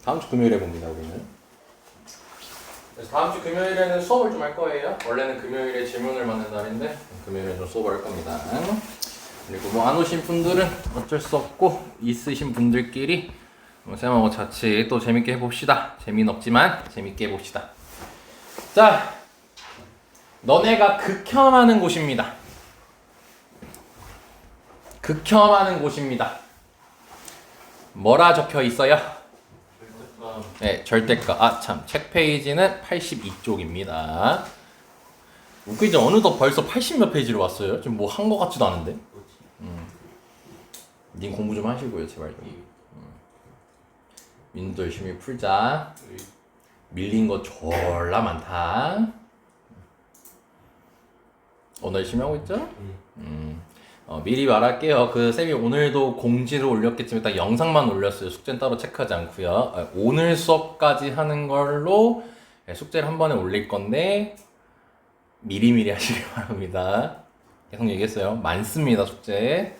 다음 주 금요일에 봅니다, 우리는. 그래서 다음 주 금요일에는 수업을 좀 할 거예요. 원래는 금요일에 질문을 받는 날인데 금요일에 좀 수업을 할 겁니다. 그리고 뭐 안 오신 분들은 어쩔 수 없고 있으신 분들끼리 쌤하고 같이 또 재밌게 해봅시다. 재미는 없지만 재밌게 해봅시다. 자, 너네가 극혐하는 곳입니다. 극혐하는 곳입니다. 뭐라 적혀 있어요? 네, 절대값. 아, 참. 책 페이지는 82쪽입니다. 웃기지? 어느덧 벌써 80몇 페이지로 왔어요. 지금 뭐 한 거 같지도 않은데. 님 공부 좀 하시고요, 제발 좀. 민도 열심히 풀자. 밀린 거 졸라 많다. 오늘 열심히 하고 있죠? 미리 말할게요. 그 쌤이 오늘도 공지를 올렸겠지만 일단 영상만 올렸어요. 숙제는 따로 체크하지 않고요. 오늘 수업까지 하는 걸로 숙제를 한 번에 올릴 건데 미리미리 하시길 바랍니다. 계속 얘기했어요. 많습니다, 숙제.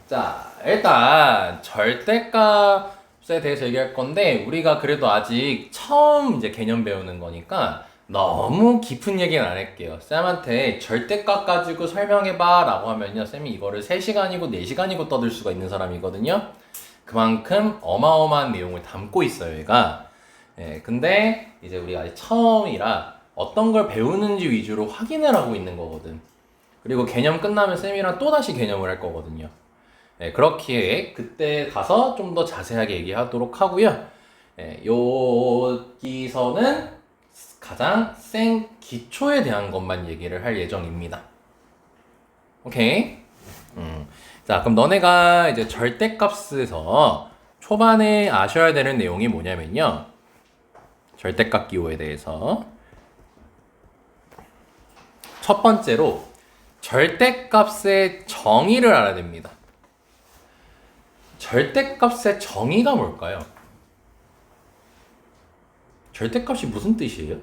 자, 일단 절대값에 대해서 얘기할 건데 우리가 그래도 아직 처음 이제 개념 배우는 거니까 너무 깊은 얘기는 안 할게요. 쌤한테 절대값 가지고 설명해봐 라고 하면요, 쌤이 이거를 3시간이고 4시간이고 떠들 수가 있는 사람이거든요. 그만큼 어마어마한 내용을 담고 있어요, 얘가. 예, 근데 이제 우리가 아직 처음이라 어떤 걸 배우는지 위주로 확인을 하고 있는 거거든. 그리고 개념 끝나면 쌤이랑 또다시 개념을 할 거거든요. 예, 그렇기에 그때 가서 좀 더 자세하게 얘기하도록 하고요. 예, 여기서는 가장 센 기초에 대한 것만 얘기를 할 예정입니다. 오케이? 자, 그럼 너네가 이제 절대값에서 초반에 아셔야 되는 내용이 뭐냐면요. 절대값 기호에 대해서. 첫 번째로 절대값의 정의를 알아야 됩니다. 절대값의 정의가 뭘까요? 절대값이 무슨 뜻이에요?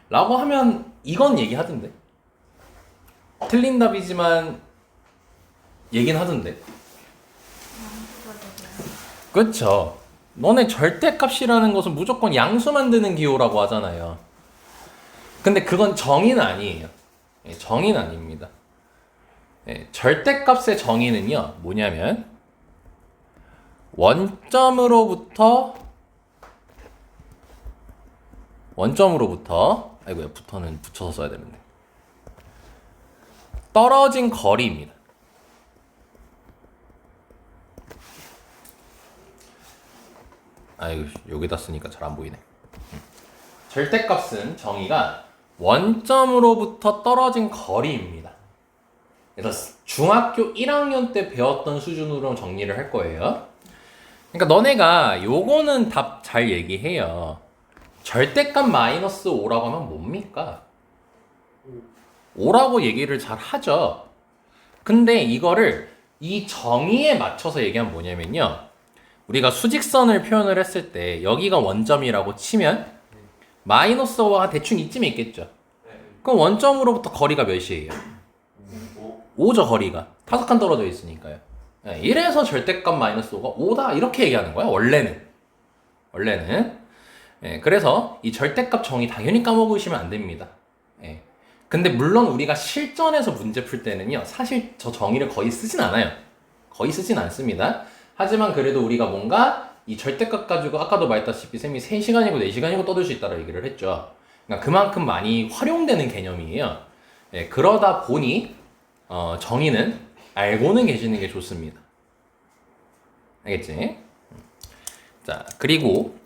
라고 하면 이건 얘기하던데. 틀린 답이지만 얘긴 하던데. 그쵸? 너네 절대값이라는 것은 무조건 양수 만드는 기호라고 하잖아요. 근데 그건 정의는 아니에요. 정의는 아닙니다. 절대값의 정의는요, 뭐냐면 원점으로부터 아이고야, 부터는 붙여서 써야 되는데 떨어진 거리입니다. 아이고, 여기다 쓰니까 잘 안 보이네. 절대값은 정의가 원점으로부터 떨어진 거리입니다. 그래서 중학교 1학년 때 배웠던 수준으로 정리를 할 거예요. 그러니까 너네가 요거는 답 잘 얘기해요. 절대값 마이너스 5라고 하면 뭡니까? 5라고 얘기를 잘 하죠. 근데 이거를 이 정의에 맞춰서 얘기하면 뭐냐면요. 우리가 수직선을 표현을 했을 때 여기가 원점이라고 치면 마이너스 5가 대충 이쯤에 있겠죠. 그럼 원점으로부터 거리가 몇이에요? 5죠, 거리가. 5칸 떨어져 있으니까요. 이래서 절대값 마이너스 5가 5다 이렇게 얘기하는 거야, 원래는. 그래서 이 절대값 정의 당연히 까먹으시면 안 됩니다. 근데 물론 우리가 실전에서 문제 풀 때는요, 사실 저 정의를 거의 쓰진 않아요. 거의 쓰진 않습니다. 하지만 그래도 우리가 뭔가 이 절대값 가지고 아까도 말했다시피 쌤이 3시간이고 4시간이고 떠들 수 있다고 얘기를 했죠. 그러니까 그만큼 많이 활용되는 개념이에요. 그러다 보니 정의는 알고는 계시는 게 좋습니다. 알겠지? 자, 그리고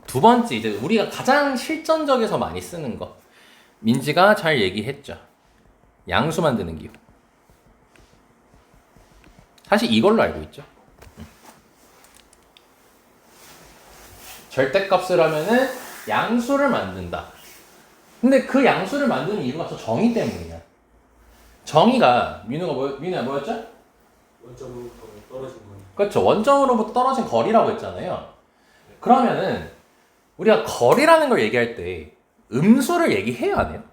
두 번째, 이제 우리가 가장 실전적에서 많이 쓰는 거. 민지가 잘 얘기했죠. 양수 만드는 기호. 사실 이걸로 알고 있죠. 절대값을 하면은 양수를 만든다. 근데 그 양수를 만드는 이유가 저 정의 때문이야. 정의가 민우야 뭐였죠? 원점으로부터 떨어진 거니. 그렇죠. 원점으로부터 떨어진 거리라고 했잖아요. 그러면은 우리가 거리라는 걸 얘기할 때 음수를 얘기해야 하네요.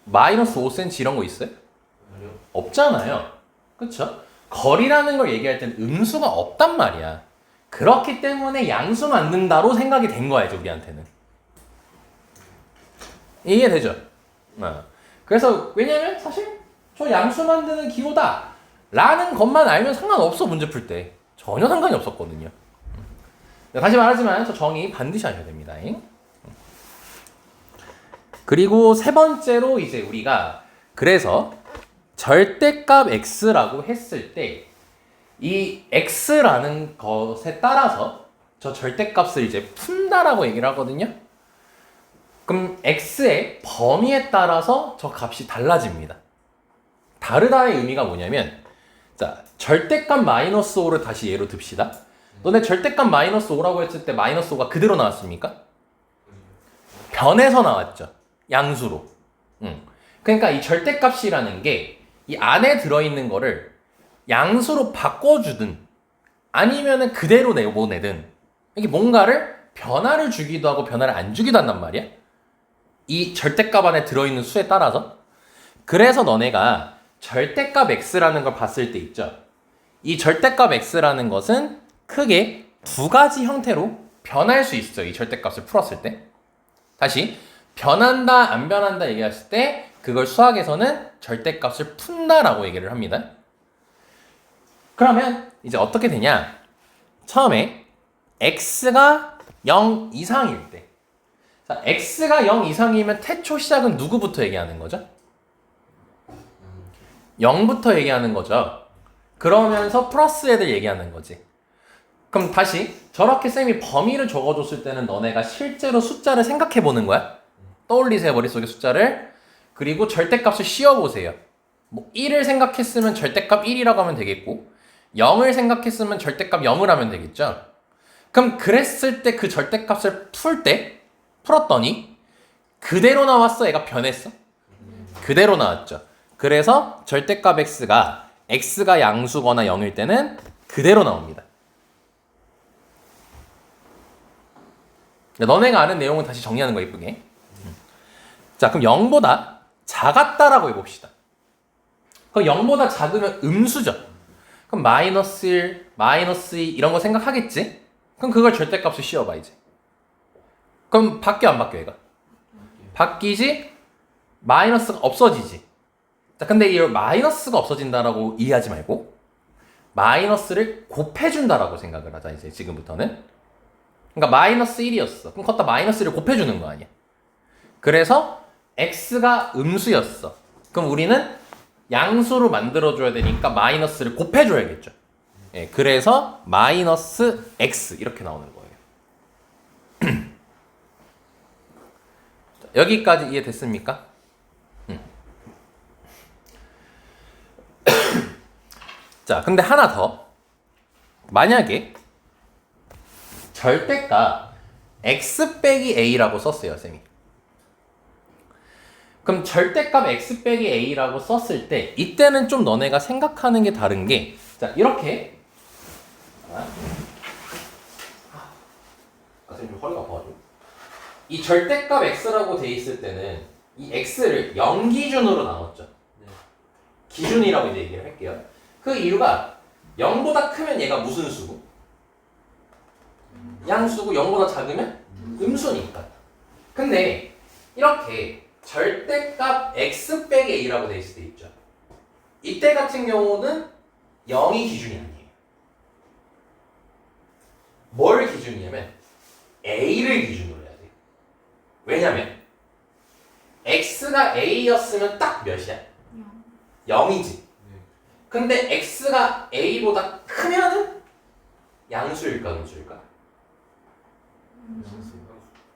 마이너스 5cm 이런 거 있어요? 아니요. 없잖아요. 그쵸? 거리라는 걸 얘기할 때는 음수가 없단 말이야. 그렇기 때문에 양수 만든다로 생각이 된 거야, 이제 우리한테는. 이해되죠? 그래서 왜냐면 사실 저 양수 만드는 기호다 라는 것만 알면 상관없어, 문제 풀 때. 전혀 상관이 없었거든요. 다시 말하지만 저 정의 반드시 하셔야 됩니다. 그리고 세 번째로 이제 우리가 그래서 절대값 x라고 했을 때 이 x라는 것에 따라서 저 절대값을 이제 푼다라고 얘기를 하거든요. 그럼 x의 범위에 따라서 저 값이 달라집니다. 다르다의 의미가 뭐냐면, 자, 절대값 마이너스 5를 다시 예로 듭시다. 너네 절대값 마이너스 5라고 했을 때 마이너스 5가 그대로 나왔습니까? 변해서 나왔죠. 양수로. 그러니까 이 절대값이라는 게 이 안에 들어있는 거를 양수로 바꿔주든 아니면은 그대로 내보내든 이게 뭔가를 변화를 주기도 하고 변화를 안 주기도 한단 말이야. 이 절대값 안에 들어있는 수에 따라서. 그래서 너네가 절대값 x라는 걸 봤을 때 있죠. 이 절대값 x라는 것은 크게 두 가지 형태로 변할 수 있어요. 이 절대값을 풀었을 때. 다시 변한다 안 변한다 얘기했을 때 그걸 수학에서는 절대값을 푼다라고 얘기를 합니다. 그러면 이제 어떻게 되냐? 처음에 x가 0 이상일 때, 자, x가 0 이상이면 태초 시작은 누구부터 얘기하는 거죠? 0부터 얘기하는 거죠. 그러면서 플러스 애들 얘기하는 거지. 그럼 다시 저렇게 쌤이 범위를 적어줬을 때는 너네가 실제로 숫자를 생각해 보는 거야. 떠올리세요, 머릿속에 숫자를. 그리고 절대값을 씌워보세요. 뭐 1을 생각했으면 절대값 1이라고 하면 되겠고 0을 생각했으면 절대값 0을 하면 되겠죠. 그럼 그랬을 때 그 절대값을 풀었더니 그대로 나왔어? 얘가 변했어? 그대로 나왔죠. 그래서 절대값 x가 양수거나 0일 때는 그대로 나옵니다. 너네가 아는 내용은 다시 정리하는 거야, 이쁘게. 자, 그럼 0보다 작았다라고 해봅시다. 그럼 0보다 작으면 음수죠. 그럼 마이너스 1, 마이너스 2 이런 거 생각하겠지? 그럼 그걸 절대값을 씌워봐, 이제. 그럼 바뀌어, 안 바뀌어, 얘가? 바뀌지? 마이너스가 없어지지. 자, 근데 이 마이너스가 없어진다라고 이해하지 말고 마이너스를 곱해준다라고 생각을 하자, 이제 지금부터는. 그러니까 마이너스 1이었어. 그럼 걷다 마이너스를 곱해주는 거 아니야. 그래서 x가 음수였어. 그럼 우리는 양수로 만들어줘야 되니까 마이너스를 곱해줘야겠죠. 예, 그래서 마이너스 x 이렇게 나오는 거예요. 여기까지 이해됐습니까? 자, 근데 하나 더. 만약에 절대값 x 빼기 a라고 썼어요, 쌤이. 그럼 절대값 x 빼기 a라고 썼을 때 이때는 좀 너네가 생각하는 게 다른 게, 자, 이렇게 쌤 허리가 아파가지고 이 절대값 x라고 돼 있을 때는 이 x를 0 기준으로 나눴죠. 기준이라고 이제 얘기를 할게요. 그 이유가 0보다 크면 얘가 무슨 수고? 양수고 0보다 작으면 음수니까. 근데 이렇게 절대값 x 빼기 a라고 돼 있을 때 있죠. 이때 같은 경우는 0이 기준이 아니에요. 뭘 기준이냐면 a를 기준으로 해야 돼요. 왜냐면 x가 a였으면 딱 몇이야? 0이지. 근데 x가 a보다 크면은 양수일까 음수일까?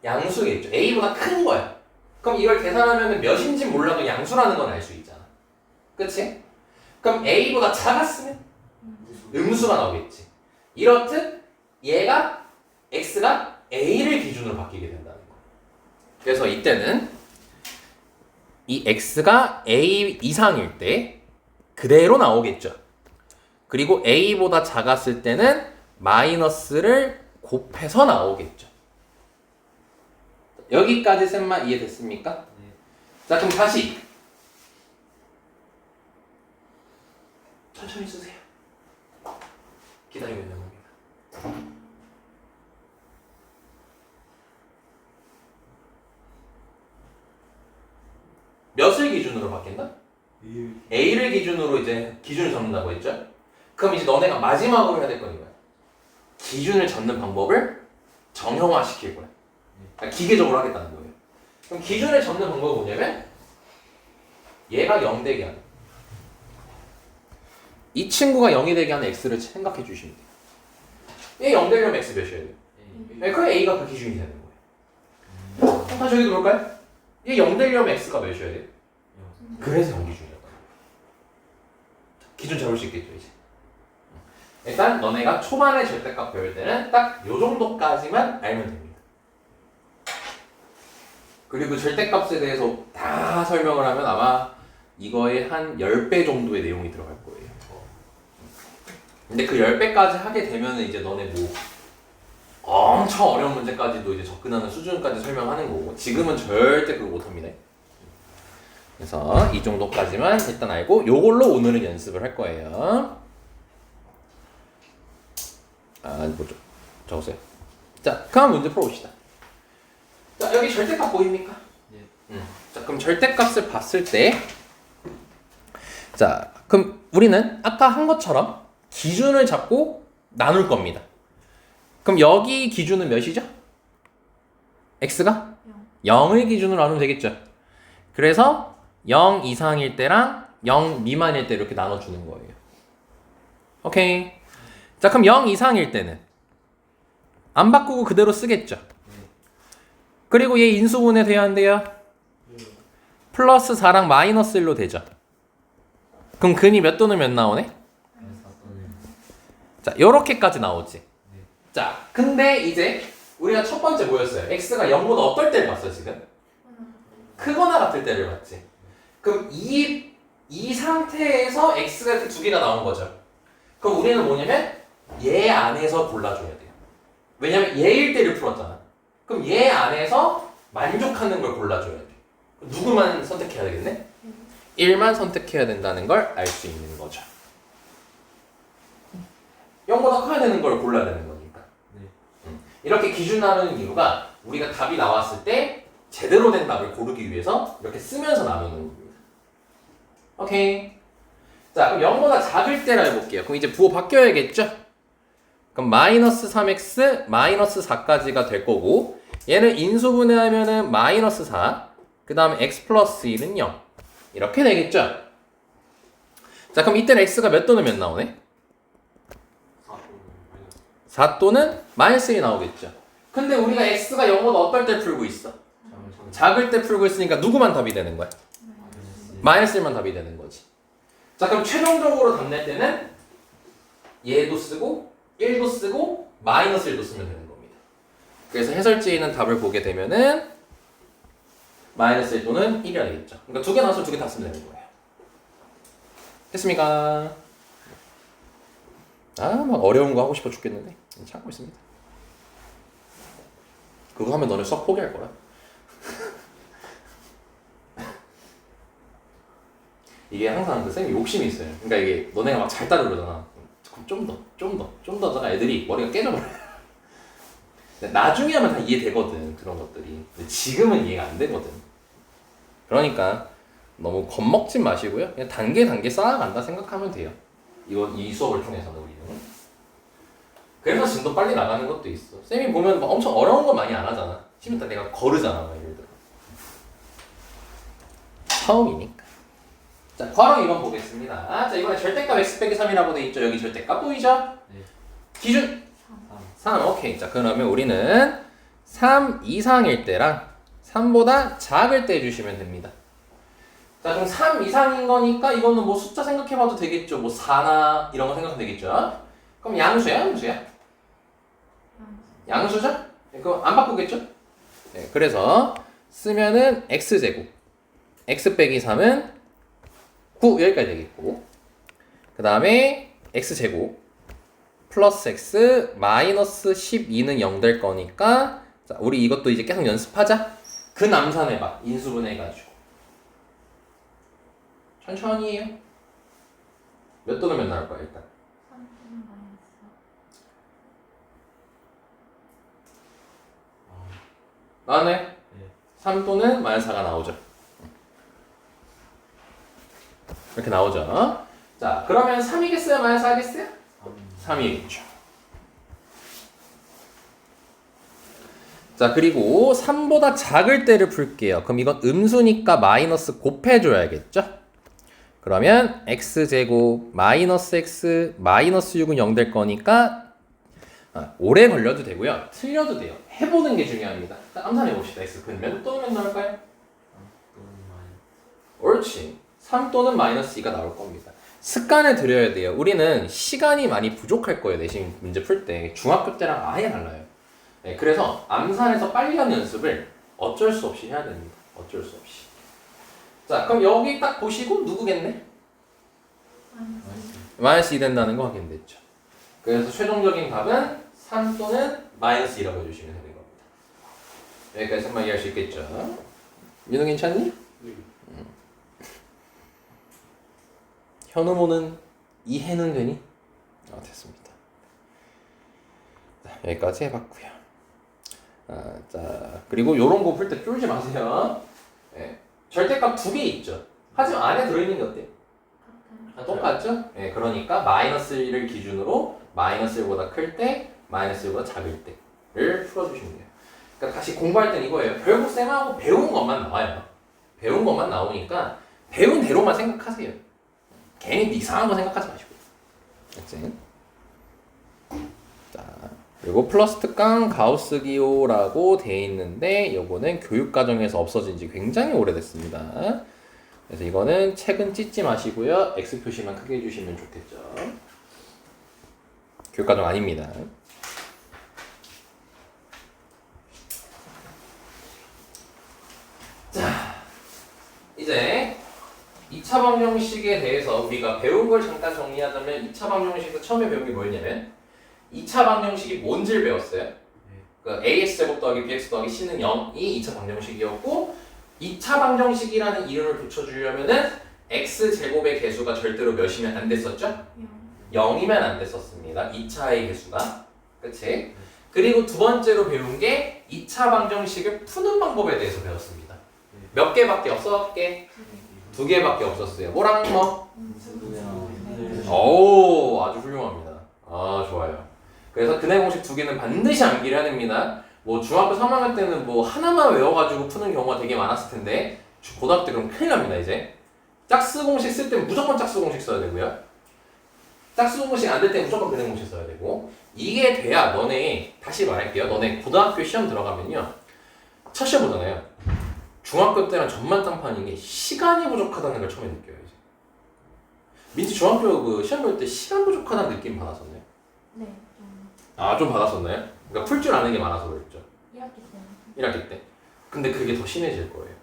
양수겠죠. a보다 큰 거야. 그럼 이걸 계산하면 몇인지 몰라도 양수라는 건 알 수 있잖아. 그치? 그럼 a보다 작았으면 음수가 나오겠지. 이렇듯 얘가 x가 a를 기준으로 바뀌게 된다는 거. 그래서 이때는 이 x가 a 이상일 때 그대로 나오겠죠. 그리고 a보다 작았을 때는 마이너스를 곱해서 나오겠죠. 여기까지 쌤만 이해됐습니까? 네. 자, 그럼 다시 천천히 쓰세요. 기다리고 있는 겁니다. 몇을 기준으로 바뀐다? A를 기준으로 이제 기준을 잡는다고 했죠? 그럼 이제 너네가 마지막으로 해야 될 건 이거야. 기준을 잡는 방법을 정형화시킬 거야. 그러니까 기계적으로 하겠다는 거예요. 그럼 기준을 잡는 방법은 뭐냐면 얘가 0 되게 하는 이 친구가 0이 되게 하는 x를 생각해 주시면 돼요. 얘 0 되려면 x 몇이어야 돼요? 그 a가 그 기준이 되는 거예요. 다시 여기도 볼까요? 얘 0 되려면 x가 몇이어야 돼요? 그래서 0 기준이었다. 기준 잡을 수 있겠죠 이제. 일단 너네가 초반에 절대값 배울 때는 딱 요 정도까지만 알면 됩니다. 그리고 절대값에 대해서 다 설명을 하면 아마 이거의 한 10배 정도의 내용이 들어갈 거예요. 근데 그 10배까지 하게 되면 이제 너네 뭐 엄청 어려운 문제까지도 이제 접근하는 수준까지 설명하는 거고 지금은 절대 그거 못합니다. 그래서 이 정도까지만 일단 알고 요걸로 오늘은 연습을 할 거예요. 뭐죠? 적으세요. 자, 그럼 문제 풀어봅시다. 자, 여기 절대값 보입니까? 예. 자, 그럼 절대값을 봤을 때 자, 그럼 우리는 아까 한 것처럼 기준을 잡고 나눌 겁니다. 그럼 여기 기준은 몇이죠? x가? 0을 기준으로 나누면 되겠죠. 그래서 0 이상일 때랑 0 미만일 때 이렇게 나눠주는 거예요. 오케이. 자, 그럼 0 이상일 때는 안 바꾸고 그대로 쓰겠죠. 그리고 얘 인수분해 돼야 한대요. 플러스 4랑 마이너스 1로 되죠. 그럼 근이 몇 또는 몇 나오네? 자, 요렇게까지 나오지. 자, 근데 이제 우리가 첫 번째 뭐였어요? x가 0보다 어떨 때를 봤어 지금? 크거나 같을 때를 봤지. 그럼 이 상태에서 x가 이렇게 두 개가 나온 거죠. 그럼 우리는 뭐냐면 얘 안에서 골라줘야 돼요. 왜냐면 얘일 때를 풀었잖아. 그럼 얘 안에서 만족하는 걸 골라줘야 돼. 누구만 선택해야 되겠네? 1만 선택해야 된다는 걸 알 수 있는 거죠. 0보다 커야 되는 걸 골라야 되는 거니까. 이렇게 기준 나누는 이유가 우리가 답이 나왔을 때 제대로 된 답을 고르기 위해서 이렇게 쓰면서 나누는 겁니다. 오케이. 자, 그럼 0보다 작을 때라 해볼게요. 그럼 이제 부호 바뀌어야겠죠? 그럼 마이너스 3x 마이너스 4까지가 될 거고 얘는 인수분해하면은 마이너스 4 그 다음에 x 플러스 1은 0 이렇게 되겠죠? 자, 그럼 이때는 x가 몇 또는 몇 나오네? 4 또는 마이너스 1이 나오겠죠. 근데 우리가 x가 0보다 어떨 때 풀고 있어? 작을 때 풀고 있으니까 누구만 답이 되는 거야? 마이너스 1만 답이 되는 거지. 자, 그럼 최종적으로 답 낼 때는 얘도 쓰고 1도 쓰고 마이너스 1도 쓰면 되는 겁니다. 그래서 해설지에 있는 답을 보게 되면은 마이너스 1 또는 1이 되겠죠. 그러니까 두 개 나와서 두 개 다 쓰면 되는 거예요. 됐습니까? 막 어려운 거 하고 싶어 죽겠는데 참고 있습니다. 그거 하면 너네 썩 포기할 거야. 이게 항상 그 쌤이 욕심이 있어요. 그러니까 이게 너네가 막 잘 따르 그러잖아. 좀 더 하다가 애들이 머리가 깨져버려요. 나중에 하면 다 이해되거든 그런 것들이. 근데 지금은 이해가 안 되거든. 그러니까 너무 겁먹지 마시고요. 그냥 단계 쌓아간다 생각하면 돼요. 이 수업을 통해서는 우리는. 그래서 진도 빨리 나가는 것도 있어. 쌤이 보면 막 엄청 어려운 거 많이 안 하잖아. 심지어 내가 거르잖아, 막 예를 들어. 처음이니까. 자, 괄호 2번 보겠습니다. 자, 이번에 절대값 x 빼기 3이라고 돼 있죠. 여기 절대값 보이죠? 네. 기준 3. 오케이. 자, 그러면 우리는 3 이상일 때랑 3보다 작을 때 해주시면 됩니다. 자, 그럼 3 이상인 거니까 이거는 뭐 숫자 생각해봐도 되겠죠. 뭐 4나 이런 거 생각하면 되겠죠. 그럼 양수야, 양수야? 양수죠? 그럼 안 바꾸겠죠? 네, 그래서 쓰면은 x제곱 x 빼기 3은 9 여기까지 되겠고 그 다음에 x제곱 플러스 x 마이너스 12는 0 될 거니까 자, 우리 이것도 이제 계속 연습하자. 그 남산해봐. 인수분해해가지고 천천히 해요. 몇 또는 몇 나올 거야 일단? 3 또는 마이너스 나왔네? 네. 3 또는 마이너스 4가 나오죠. 이렇게 나오죠. 자, 그러면 3이겠어요? 마이너스 4겠어요? 3이겠죠. 자, 그리고 3보다 작을 때를 풀게요. 그럼 이건 음수니까 마이너스 곱해줘야겠죠? 그러면 x제곱 마이너스 x 마이너스 6은 0 될 거니까 오래 걸려도 되고요. 틀려도 돼요. 해보는 게 중요합니다. 암산해봅시다. x 몇 또는 몇 나올까요? 옳지. 3 또는 마이너스 2가 나올 겁니다. 습관을 들여야 돼요. 우리는 시간이 많이 부족할 거예요. 내신 문제 풀 때. 중학교 때랑 아예 달라요. 네, 그래서 암산해서 빨리 하는 연습을 어쩔 수 없이 해야 됩니다. 어쩔 수 없이. 자, 그럼 여기 딱 보시고 누구겠네? 마이너스 2 된다는 거 확인됐죠. 그래서 최종적인 답은 3 또는 마이너스 2라고 해주시면 되는 겁니다. 여기까지 한번 이해할 수 있겠죠? 민우 괜찮니? 네. 현우모는 이해는 되니? 됐습니다. 자, 여기까지 해봤고요. 자, 그리고 요런 거 풀 때 쫄지 마세요. 네, 절대값 2개 있죠. 하지만 안에 들어있는 게 어때요? 똑같죠? 네, 그러니까 마이너스 1을 기준으로 마이너스 1보다 클 때, 마이너스 1보다 작을 때를 풀어주시면 돼요. 그러니까 다시 공부할 땐 이거예요. 결국 쌤하고 배운 것만 나와요. 배운 것만 나오니까 배운 대로만 생각하세요. 괜히 이상한 거 생각하지 마시고. 알지? 자, 그리고 플러스 특강 가우스 기호라고 돼 있는데 요거는 교육 과정에서 없어진 지 굉장히 오래됐습니다. 그래서 이거는 책은 찢지 마시고요. X 표시만 크게 해주시면 좋겠죠. 교육 과정 아닙니다. 자, 이제 2차 방정식에 대해서 우리가 배운 걸 잠깐 정리하자면 2차 방정식에서 처음에 배운 게 뭐였냐면 2차 방정식이 뭔지를 배웠어요. 그 ax제곱 더하기 bx 더하기 c는 0이 2차 방정식이었고 2차 방정식이라는 이름을 붙여주려면은 x제곱의 개수가 절대로 몇이면 안 됐었죠? 0이면 안 됐었습니다. 2차의 개수가. 그치? 그리고 두 번째로 배운 게 2차 방정식을 푸는 방법에 대해서 배웠습니다. 몇 개밖에 없었게? 2개밖에 없었어요. 뭐랑 뭐? 오, 아주 훌륭합니다. 아, 좋아요. 그래서 근해 공식 2개는 반드시 암기를 해야 됩니다. 뭐 중학교 3학년 때는 뭐 하나만 외워가지고 푸는 경우가 되게 많았을 텐데 고등학교 때 그럼 큰일 납니다. 이제 짝수 공식 쓸 때는 무조건 짝수 공식 써야 되고요. 짝수 공식 안 될 때는 무조건 근해 공식 써야 되고 이게 돼야 너네, 다시 말할게요. 너네 고등학교 시험 들어가면요. 첫 시험 보잖아요. 중학교 때랑 전만장판인 게 시간이 부족하다는 걸 처음에 느껴요. 이제. 민지 중학교 그 시험 볼 때 시간 부족하다는 느낌 받았었나요? 네, 좀 받았었나요? 그러니까 풀 줄 아는 게 많아서 그랬죠. 1학기 때는 1학기 때. 근데 그게 더 심해질 거예요.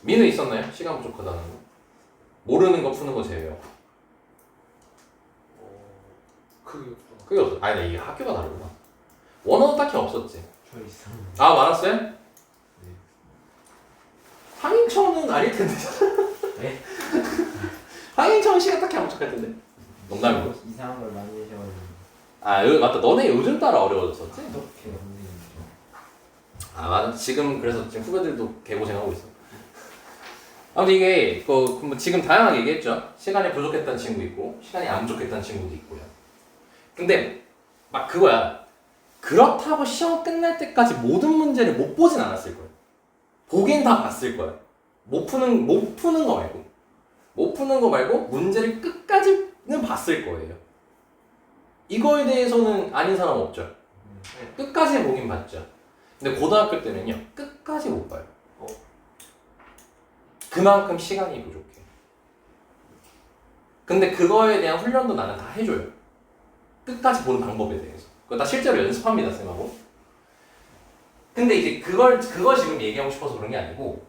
민우 있었나요? 시간 부족하다는 거? 모르는 거 푸는 거 제외하고. 크게 없어. 그게 없어. 아니, 이게 학교가 다르구나. 원어는 딱히 없었지. 저 있어. 많았어요? 황인청은 아닐 텐데. 네? 황인청은 시간 딱히 안 부족할 텐데. 농담이고. 이상한 걸 만드셔가지고 맞다. 너네 요즘 따라 어려워졌었지? 어떻게 선생님 맞아. 지금 그래서 지금 후배들도 개고생하고 있어. 아무튼 이게 뭐 지금 다양하게 얘기했죠. 시간이 부족했다는 친구 있고 시간이 안 부족했다는 친구도 있고요. 근데 막 그거야. 그렇다고 시험 끝날 때까지 모든 문제를 못 보진 않았을 거예요. 보긴 다 봤을 거야. 못 푸는 거 말고. 못 푸는 거 말고 문제를 끝까지는 봤을 거예요. 이거에 대해서는 아닌 사람 없죠. 끝까지 보긴 봤죠. 근데 고등학교 때는요. 끝까지 못 봐요. 그만큼 시간이 부족해. 근데 그거에 대한 훈련도 나는 다 해줘요. 끝까지 보는 방법에 대해서. 그거 다 실제로 연습합니다, 쌤하고. 근데 이제 그거 지금 얘기하고 싶어서 그런 게 아니고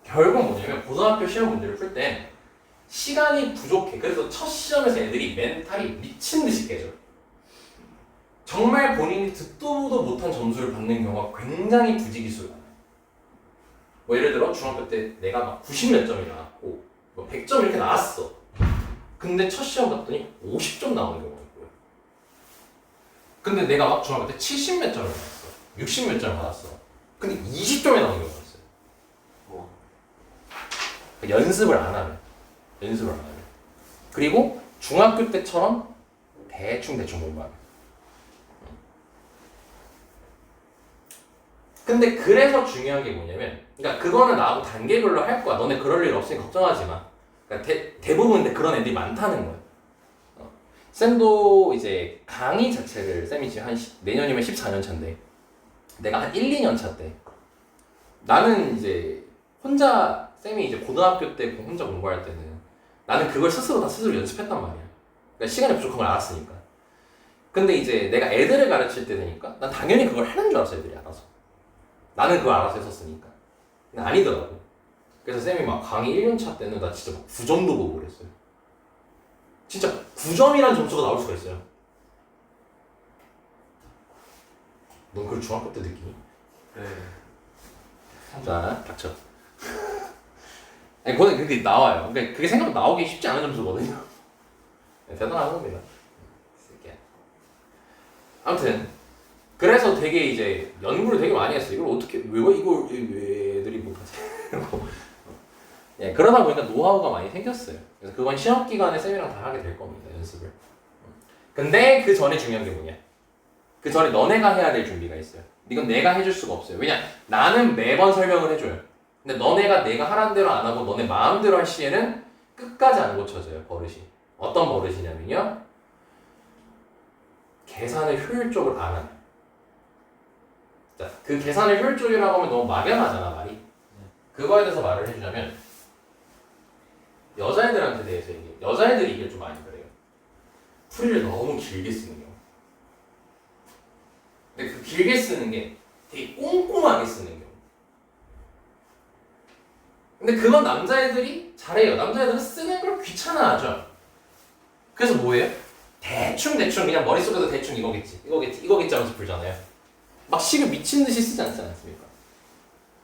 결국 뭐냐면 고등학교 시험 문제를 풀 때 시간이 부족해. 그래서 첫 시험에서 애들이 멘탈이 미친 듯이 깨져. 정말 본인이 듣도 보도 못한 점수를 받는 경우가 굉장히 부지기수가 많아요. 뭐 예를 들어 중학교 때 내가 막 90몇 점이 나왔고 뭐 100점 이렇게 나왔어. 근데 첫 시험 봤더니 50점 나오는 경우가 있고요. 근데 내가 막 중학교 때 70 몇 점을 받았어. 60 몇 점을 받았어. 근데 20점이 나오는 경우가 있어요. 연습을 안 하면. 그리고 중학교 때처럼 대충 공부하면. 근데 그래서 중요한 게 뭐냐면, 그러니까 그거는 나하고 단계별로 할 거야. 너네 그럴 일 없으니 걱정하지 마. 그러니까 대부분 근데 그런 애들이 많다는 거야. 쌤도 이제 강의 자체를 쌤이 지금 내년이면 14년 차인데 내가 한 1, 2년 차 때 나는 이제 혼자 쌤이 이제 고등학교 때 혼자 공부할 때는 나는 그걸 스스로 연습했단 말이야. 그러니까 시간이 부족한 걸 알았으니까. 근데 이제 내가 애들을 가르칠 때 되니까 난 당연히 그걸 하는 줄 알았어. 애들이 알아서. 나는 그걸 알아서 했었으니까. 근데 아니더라고. 그래서 쌤이 막 강의 1년 차 때는 나 진짜 막 9점도 보고 그랬어요. 진짜 9점이란 점수가 나올 수가 있어요. 넌 그걸 중학교 때 느끼니? 네. 자, 닥쳐. 아니, 그건 근데 나와요. 그러니까 그게 생각보다 나오기 쉽지 않은 점수거든요. 네, 대단한 겁니다. 아무튼 그래서 되게 이제 연구를 되게 많이 했어요. 이걸 어떻게 왜 애들이 못하지? 예, 그러다 보니까 노하우가 많이 생겼어요. 그래서 그건 시험 기간에 쌤이랑 다 하게 될 겁니다. 연습을. 근데 그 전에 중요한 게 뭐냐? 그 전에 너네가 해야 될 준비가 있어요. 이건 내가 해줄 수가 없어요. 왜냐? 나는 매번 설명을 해줘요. 근데 너네가 내가 하라는 대로 안 하고 너네 마음대로 할 시에는 끝까지 안 고쳐져요. 버릇이. 어떤 버릇이냐면요. 계산을 효율적으로 안 하는. 자, 그 계산을 효율적이라고 하면 너무 막연하잖아, 말이. 그거에 대해서 말을 해주자면 여자애들한테 대해서 얘기해. 여자애들이 이게 좀 많이 그래요. 풀이를 너무 길게 쓰는 경우. 근데 그 길게 쓰는 게 되게 꼼꼼하게 쓰는 경우. 근데 그건 남자애들이 잘해요. 남자애들은 쓰는 걸 귀찮아하죠. 그래서 뭐예요? 대충 그냥 머릿속에서 대충 이거겠지 하면서 풀잖아요. 막 식을 미친 듯이 쓰지 않지 않습니까?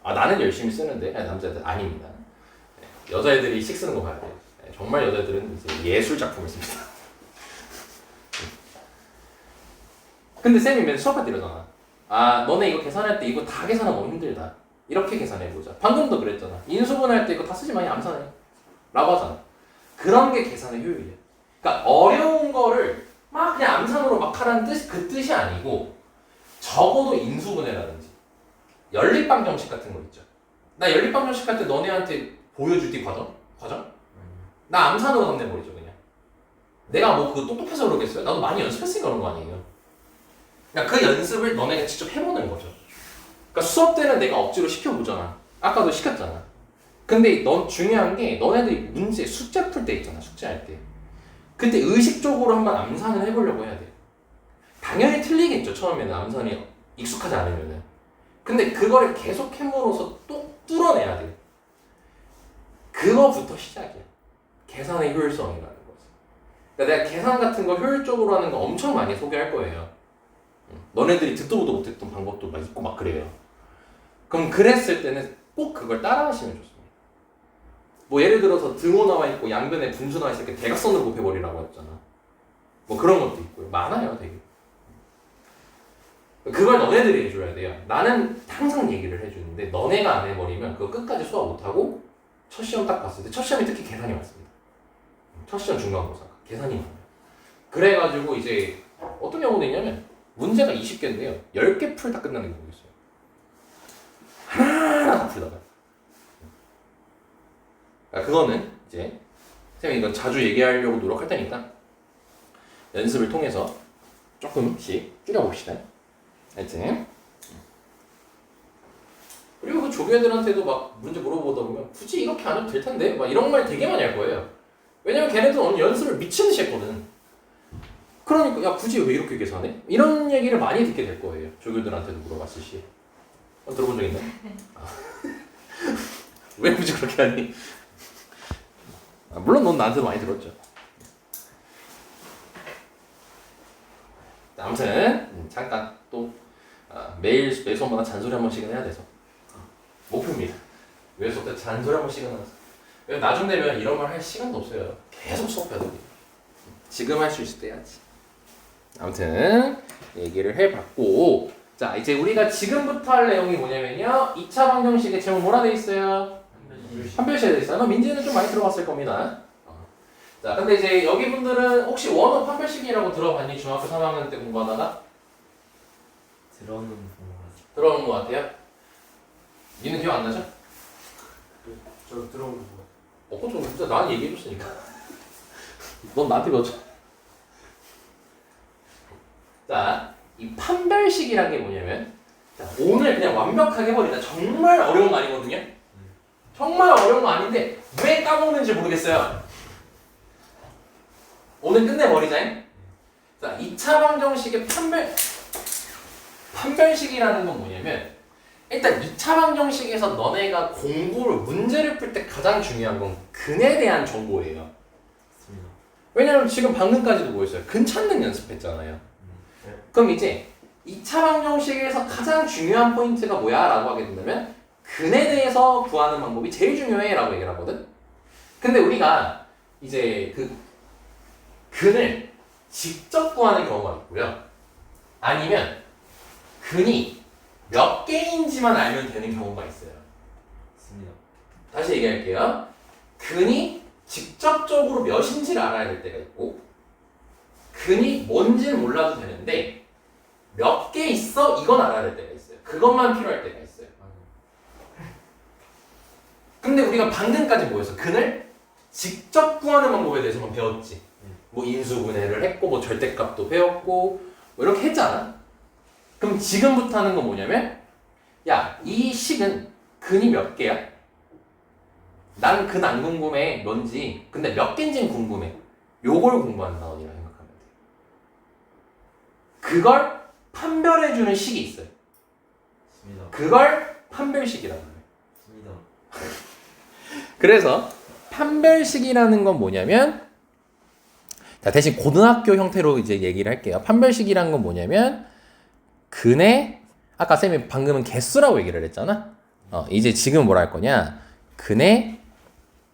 아, 나는 열심히 쓰는데. 아니, 남자애들 아닙니다. 네, 여자애들이 식 쓰는 거 봐야 돼요. 네, 정말 여자애들은 이제 예술 작품을 씁니다. 근데 쌤이 맨 수업할 때 이러잖아. 아, 너네 이거 계산할 때 이거 다 계산하면 너무 힘들다. 이렇게 계산해보자. 방금도 그랬잖아. 인수분할 때 이거 다 쓰지 마니 암산해. 라고 하잖아. 그런 게 계산의 효율이야. 그러니까 어려운 거를 막 그냥 암산으로 막 하라는 그 뜻이 아니고 적어도 인수분해라든지 연립방정식 같은 거 있죠. 나 연립방정식 할 때 너네한테 보여줄 때 과정? 나 암산으로 건네버리죠 그냥. 내가 뭐 그거 똑똑해서 그러겠어요? 나도 많이 연습했으니까 그런 거 아니에요. 그러니까 그 연습을 너네가 직접 해보는 거죠. 그러니까 수업 때는 내가 억지로 시켜보잖아. 아까도 시켰잖아. 근데 넌 중요한 게 너네들이 문제 숙제 풀 때 있잖아. 숙제할 때. 그때 의식적으로 한번 암산을 해보려고 해야 돼. 당연히 틀리겠죠. 처음에는 암산이 익숙하지 않으면은. 근데 그거를 계속 해물어서 또 뚫어내야 돼. 그거부터 시작이야. 계산의 효율성이라는 거지. 그러니까 내가 계산 같은 거 효율적으로 하는 거 엄청 많이 소개할 거예요. 너네들이 듣도 보도 못했던 방법도 막 있고 막 그래요. 그럼 그랬을 때는 꼭 그걸 따라하시면 좋습니다. 뭐 예를 들어서 등호 나와 있고 양변에 분수 나와 있을 때 대각선으로 곱해버리라고 했잖아. 뭐 그런 것도 있고요. 많아요, 되게. 그걸 너네들이 해줘야 돼요. 나는 항상 얘기를 해주는데 너네가 안 해버리면 그거 끝까지 수업 못하고 첫 시험 딱 봤을 때 첫 시험이 특히 계산이 많습니다. 첫 시험 중간고사 계산이 많아요. 그래가지고 이제 어떤 경우도 있냐면 문제가 20개인데요. 10개 풀다 끝나는 경우도 있어요. 하나하나 다 풀다가. 그거는 이제 쌤이 이건 자주 얘기하려고 노력할 테니까 연습을 통해서 조금씩 줄여봅시다. 하여튼. 그리고 그 조교애들한테도 막 문제 물어보다 보면 굳이 이렇게 안 해도 될 텐데 막 이런 말 되게 많이 할 거예요. 왜냐면 걔네들 오늘 연습을 미친 듯이 했거든. 그러니까 야 굳이 왜 이렇게 계산해? 이런 얘기를 많이 듣게 될 거예요. 조교들한테도 물어봤을 시. 들어본 적 있나? 아. 왜 굳이 그렇게 하니? 아, 물론 넌 나한테도 많이 들었죠. 아무튼 잠깐 또 매 수업마다 잔소리 한 번씩은 해야 돼서 목표입니다. 매 수업 때 잔소리 한 번씩은 하면서 나중 되면 이런 말 할 시간도 없어요. 계속 수업해야 되고. 지금 할 수 있을 때 해야지. 아무튼 얘기를 해봤고, 자 이제 우리가 지금부터 할 내용이 뭐냐면요, 2차 방정식의 제목 뭐라 돼 있어요? 판별식에 돼 있어요. 아마 민지는 좀 많이 들어봤을 겁니다. 자 근데 이제 여기 분들은 혹시 원어 판별식이라고 들어봤니? 중학교 3학년 때 공부하다가? 들어는 본 것 같아요. 들어온 것 같아요? 니는 기억 안 나죠? 저 들어온 거. 그거 좀 진짜 나한테 얘기해줬으니까. 넌 나한테 배웠죠? 자, 이 판별식이란 게 뭐냐면, 자, 오늘 그냥 완벽하게 해버리자. 정말 어려운 거 아니거든요? 정말 어려운 거 아닌데 왜 까먹는지 모르겠어요. 오늘 끝내버리자. 자, 2차 방정식의 판별식이라는 건 뭐냐면, 일단 2차 방정식에서 너네가 공부를, 문제를 풀 때 가장 중요한 건 근에 대한 정보예요. 맞습니다. 왜냐면 지금 방금까지도 뭐였어요? 근 찾는 연습했잖아요. 네. 그럼 이제 2차 방정식에서 가장 중요한 포인트가 뭐야? 라고 하게 된다면 근에 대해서 구하는 방법이 제일 중요해 라고 얘기를 하거든. 근데 우리가 이제 그 근을 직접 구하는 경우가 있고요, 아니면 근이 몇 개인지만 알면 되는 경우가 있어요. 맞습니다. 다시 얘기할게요. 근이 직접적으로 몇인지를 알아야 될 때가 있고, 근이 뭔지는 몰라도 되는데 몇 개 있어? 이건 알아야 될 때가 있어요. 그것만 필요할 때가 있어요. 근데 우리가 방금까지 뭐였어? 근을 직접 구하는 방법에 대해서만 배웠지. 뭐 인수분해를 했고, 뭐 절대값도 배웠고, 뭐 이렇게 했잖아. 그럼 지금부터 하는 건 뭐냐면, 야, 이 식은 근이 몇 개야? 난 근 안 궁금해, 뭔지. 근데 몇 개인지는 궁금해. 요걸 공부하는 나원이라 생각하면 돼. 그걸 판별해주는 식이 있어요. 맞습니다. 그걸 판별식이라고 해요. 맞습니다. 그래서 판별식이라는 건 뭐냐면, 자, 대신 고등학교 형태로 이제 얘기를 할게요. 판별식이라는 건 뭐냐면, 근의, 아까 쌤이 방금은 개수라고 얘기를 했잖아. 이제 지금 뭐라 할 거냐? 근의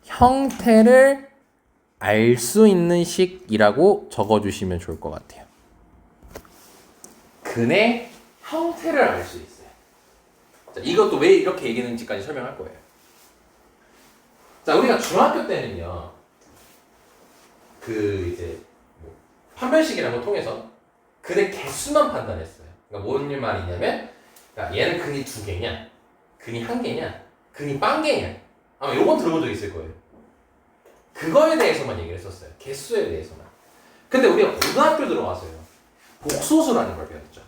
형태를 알 수 있는 식이라고 적어주시면 좋을 것 같아요. 근의 형태를 알 수 있어요. 자, 이것도 왜 이렇게 얘기했는지까지 설명할 거예요. 자, 우리가 중학교 때는요, 그 이제 뭐 판별식이라는 걸 통해서 근의 개수만 판단했어요. 그러니까 뭔 말이냐면, 그러니까 얘는 근이 2개냐, 근이 1개냐, 근이 빵개냐, 아마 요건 들어본 적 있을 거예요. 그거에 대해서만 얘기를 했었어요. 개수에 대해서만. 근데 우리가 고등학교 들어가서요, 복소수라는 걸 배웠죠.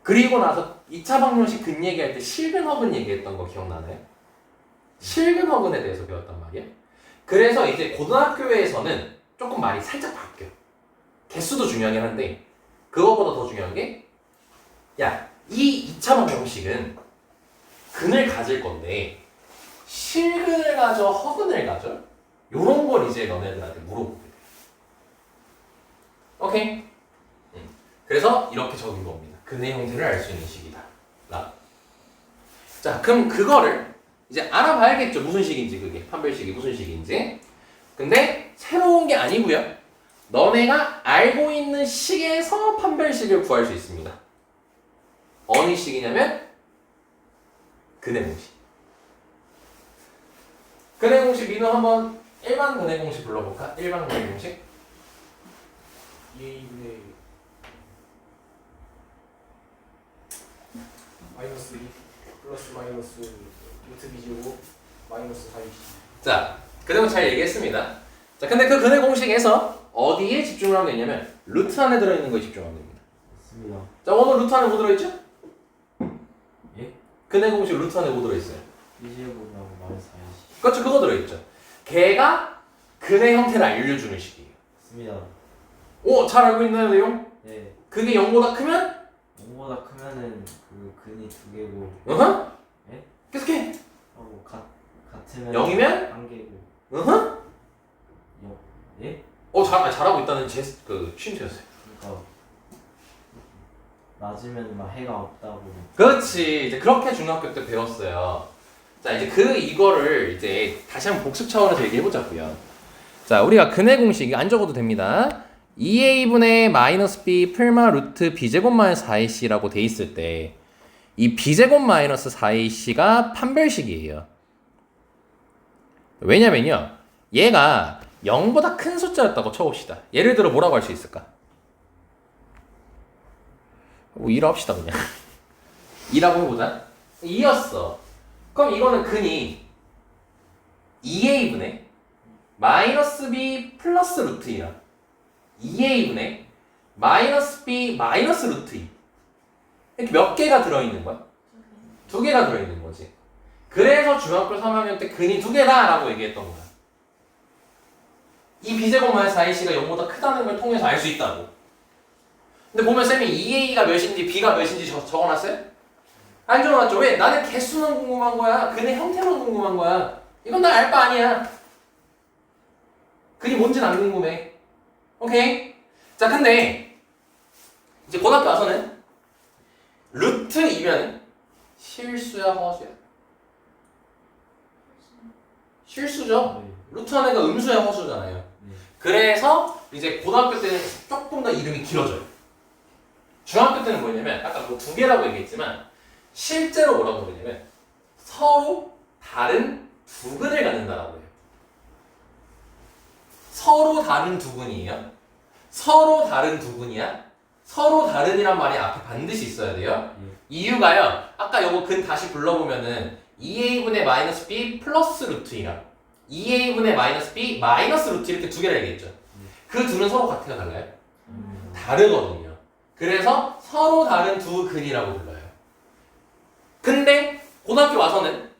그리고 나서 2차 방정식 근 얘기할 때 실근허근 얘기했던 거 기억나나요? 실근허근에 대해서 배웠단 말이에요. 그래서 이제 고등학교에서는 조금 말이 살짝 바뀌어. 개수도 중요하긴 한데 그거보다 더 중요한 게, 야, 이 2차 방정식은 근을 가질 건데 실근을 가져, 허근을 가져? 요런 걸 이제 너네들한테 물어보게 돼. 오케이? 그래서 이렇게 적은 겁니다. 근의 형태를 알 수 있는 식이다. 라. 자, 그럼 그거를 이제 알아봐야겠죠. 무슨 식인지, 그게 판별식이 무슨 식인지. 근데 새로운 게 아니고요, 너네가 알고 있는 식에서 판별식을 구할 수 있습니다. 어느 식이냐면 근의 공식. 근의 공식, 민호 한번 일반 근의 공식 불러볼까? 일반 근의 공식. 2분의 마이너스 2 플러스 마이너스 루트 b제곱 마이너스 4bc. 자, 그대로 잘 얘기했습니다. 자, 근데 그 근의 공식에서 어디에 집중을 하면 되냐면 루트 안에 들어있는 거에 집중하면 됩니다. 맞습니다. 자, 오늘 루트 안에 뭐 들어있죠? 예? 근의 공식 루트 안에 뭐 들어있어요? 이제보다고 마이너스 4시. 그렇죠, 그거 들어있죠. 걔가 근의 형태를 알려주는 식이에요. 맞습니다. 오, 잘 알고 있나요, 내용? 네. 그게 0보다 크면? 0보다 크면은 그 근이 2개고. 어허? 예? 계속해. 하고 같으면 0이면? 1개고. 어허? 예? 잘하고 있다는 그 쉼표였어요. 그러니까 낮으면 막 해가 없다고. 그렇지. 이제 그렇게 중학교 때 배웠어요. 자, 이제 이거를 이제 다시 한번 복습 차원에서 얘기해 보자고요. 자, 우리가 근의 공식 안 적어도 됩니다. 2a분의 마이너스 b 풀마 루트 b제곱 마이너스 4ac라고 돼 있을 때 이 b제곱 마이너스 4ac가 판별식이에요. 왜냐면요, 얘가 0보다 큰 숫자였다고 쳐봅시다. 예를 들어 뭐라고 할 수 있을까? 2로 합시다 그냥. 2라고 해보자. 2였어. 그럼 이거는 근이 2a분의 마이너스 b 플러스 루트 2야. 2a분의 마이너스 b 마이너스 루트 2. 이렇게 몇 개가 들어있는 거야? 2개가 들어있는 거지. 그래서 중학교 3학년 때 근이 2개다 라고 얘기했던 거야. 이 b제곱 마이너스 4ac가 0보다 크다는 걸 통해서 알 수 있다고. 근데 보면 쌤이 2a가 몇인지 b가 몇인지 적어놨어요? 안 적어놨죠? 왜? 나는 개수는 궁금한 거야. 근의 형태만 궁금한 거야. 이건 나 알 바 아니야. 근이 뭔지는 안 궁금해. 오케이? 자, 근데 이제 고등학교 와서는 루트이면 실수야 허수야? 실수죠? 네. 루트 하나가 음수야 허수잖아요. 네. 그래서 이제 고등학교 때는 조금 더 이름이 길어져요. 중학교 때는 뭐냐면 아까 뭐 2개라고 얘기했지만 실제로 뭐라고 그러냐면 서로 다른 두근을 갖는다라고 해요. 서로 다른 두근이에요. 서로 다른 두근이야. 서로 다른이란 말이 앞에 반드시 있어야 돼요. 이유가요. 아까 요거 근 다시 불러보면은 2a분의 마이너스 b 플러스 루트 2랑 2a분의 마이너스 b 마이너스 루트 이렇게 2개를 얘기했죠. 그 둘은 서로 같아요, 달라요? 다르거든요. 그래서 서로 다른 두 근이라고 불러요. 근데 고등학교 와서는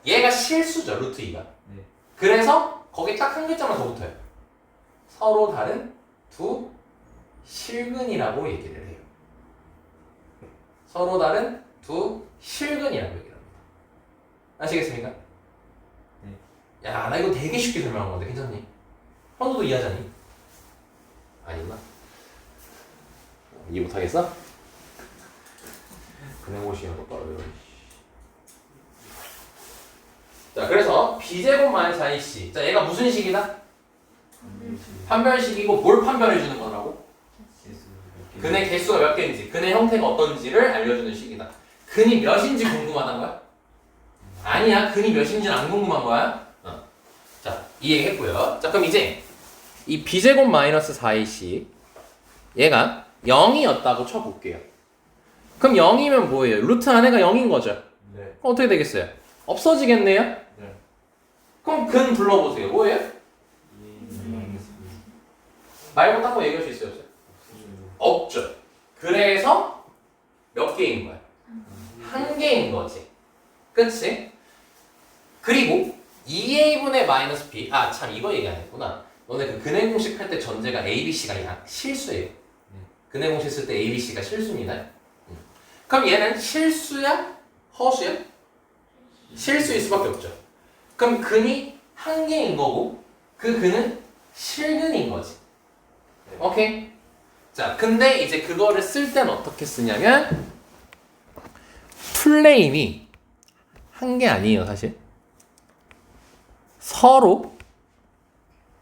얘가 실수죠, 루트 2가. 네. 그래서 거기 딱 한 글자만 더 붙어요. 서로 다른 두 실근이라고 얘기를 해요. 서로 다른 두 실근이라고 얘기를 합니다. 아시겠습니까? 네. 야, 나 이거 되게 쉽게 설명한 건데 괜찮니? 현우도 이해하자니? 아니구나. 이해 못하겠어? 그네고시면 똑바로 외워. 자, 그래서 b제곱 마이너스 4ac. 자, 얘가 무슨 식이다? 판별식이고 뭘 판별해 주는 거라고? 근의 개수가 몇 개인지, 근의 형태가 어떤지를 알려주는 식이다. 근이 몇인지 궁금하단 거야? 아니야, 근이 몇인지는 안 궁금한 거야. 자, 이 얘기 했고요. 자, 그럼 이제 이 b제곱 마이너스 4ac 얘가 0이었다고 쳐볼게요. 그럼 0이면 뭐예요? 루트 안에가 0인 거죠? 네. 그럼 어떻게 되겠어요? 없어지겠네요? 네. 그럼 근 불러보세요. 뭐예요? 말고 딴 거 얘기할 수 있어요? 없어요? 없죠. 그래서 몇 개인 거야? 한 개인 거지. 그치? 그리고 2a분의 마이너스 b. 아, 참, 이거 얘기 안 했구나. 너네 그 근의 공식 할 때 전제가 abc가 실수예요. 근의 공식 쓸 때 abc가 실수입니다. 그럼 얘는 실수야? 허수야? 실수일 수밖에 없죠. 그럼 근이 한 개인 거고 그 근은 실근인 거지. 오케이? 자, 근데 이제 그거를 쓸 때는 어떻게 쓰냐면 플레임이 한 게 아니에요, 사실. 서로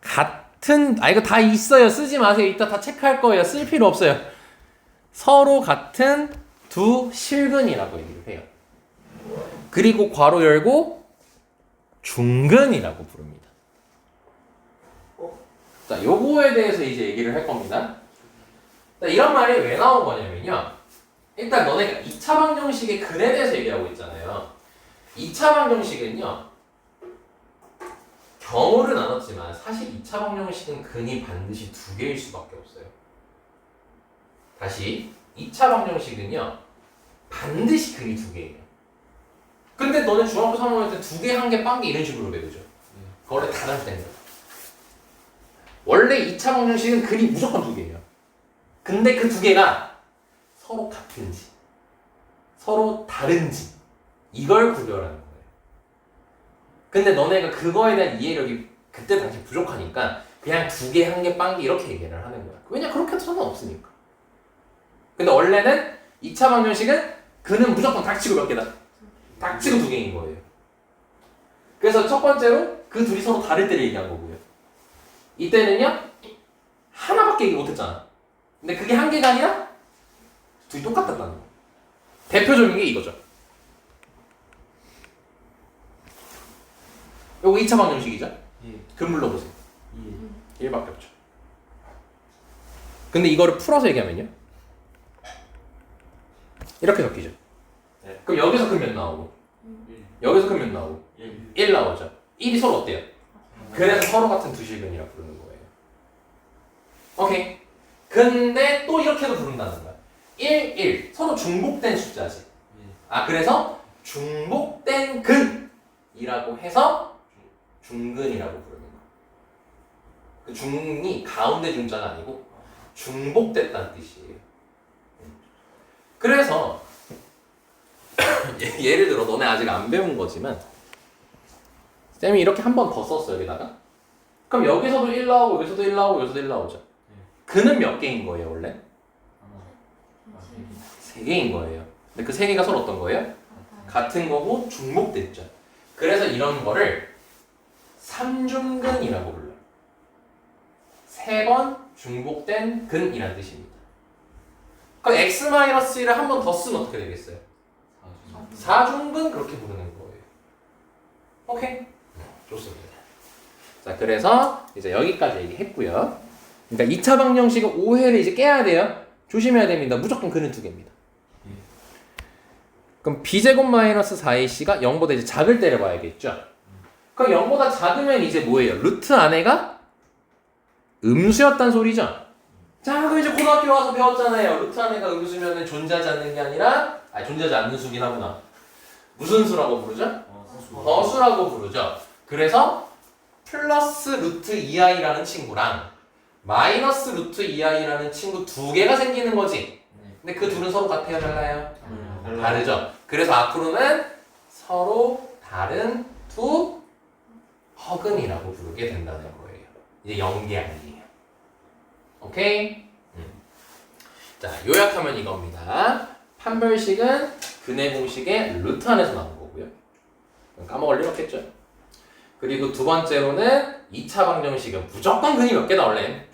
같은, 아, 이거 다 있어요. 쓰지 마세요. 이따 다 체크할 거예요. 쓸 필요 없어요. 서로 같은 두 실근이라고 얘기를 해요. 그리고 괄호 열고 중근이라고 부릅니다. 자, 요거에 대해서 이제 얘기를 할 겁니다. 자, 이런 말이 왜 나온 거냐면요. 일단 너네가 2차 방정식의 근에 대해서 얘기하고 있잖아요. 2차 방정식은요. 경우를 나눴지만 사실 2차 방정식은 근이 반드시 2개일 수밖에 없어요. 다시 2차 방정식은요. 반드시 근이 2개예요. 근데 너네 중학교 3학년 때 2개, 1개, 빵개 이런 식으로 배우죠. 그거 원래 다 다를 때는. 원래 2차 방정식은 근이 무조건 2개예요. 근데 그 2개가 서로 같은지 서로 다른지 이걸 구별하는 거예요. 근데 너네가 그거에 대한 이해력이 그때 당시 부족하니까 그냥 2개, 1개, 빵개 이렇게 얘기를 하는 거야. 왜냐? 그렇게 해도 상관없으니까. 근데 원래는 2차 방정식은 근은 무조건 닥치고 몇 개다? 닥치고 2개인 거예요. 그래서 첫 번째로 그 둘이 서로 다를 때를 얘기한 거고요. 이때는요 하나밖에 얘기 못했잖아. 근데 그게 한 개가 아니라 둘이 똑같다는 거. 대표적인 게 이거죠. 요거 2차 방정식이죠. 예. 그 물러보세요. 예. 1밖에 없죠. 근데 이거를 풀어서 얘기하면요 이렇게 적히죠. 네. 그럼 여기서 그 몇 나오고 여기서 그 몇 나오고 1 나오죠. 1이 서로 어때요? 그래서 서로 같은 두 실근이라 부르는 거예요. 오케이. 근데 또 이렇게도 부른다는 거야. 1, 1 서로 중복된 숫자지. 아 그래서 중복된 근이라고 해서 중근이라고 부르는 거야. 그 중이 가운데 중자가 아니고 중복됐다는 뜻이에요. 그래서 예를 들어 너네 아직 안 배운 거지만 쌤이 이렇게 한 번 더 썼어 여기다가. 그럼 여기서도 1 나오고 여기서도 1 나오고 여기서도 1 나오죠. 근은 몇 개인 거예요 원래? 3개인 거예요. 근데 그 3개가 서로 어떤 거예요? 같은 거고 중복됐죠. 그래서 이런 거를 삼중근이라고 불러요. 3번 중복된 근이라는 뜻입니다. 그럼 x-1을 한 번 더 쓰면 어떻게 되겠어요? 4중근 그렇게 부르는 거예요. 오케이? 좋습니다. 자, 그래서 이제 여기까지 얘기했고요. 그러니까 2차 방정식은 오해를 이제 깨야 돼요. 조심해야 됩니다. 무조건 근은 2개입니다. 그럼 b제곱 마이너스 4ac가 0보다 이제 작을 때를 봐야겠죠. 그럼 0보다 작으면 이제 뭐예요? 루트 안에가 음수였단 소리죠. 자, 그럼 이제 고등학교 와서 배웠잖아요. 루트 안에가 음수면은 존재하지 않는 게 아니라, 존재하지 않는 수긴 하구나. 무슨 수라고 부르죠? 허수라고 부르죠. 그래서 플러스 루트 2i라는 친구랑 마이너스 루트 2i라는 친구 2개가 생기는 거지. 근데 그 둘은 서로 같아요, 달라요? 다르죠. 그래서 앞으로는 서로 다른 두 허근이라고 부르게 된다는 거예요. 이제 연계 아니에요. 오케이? 자, 요약하면 이겁니다. 판별식은 근의 공식의 루트 안에서 나온 거고요. 까먹을 일 없겠죠. 그리고 두 번째로는 2차 방정식은 무조건 근이 몇 개다 원래?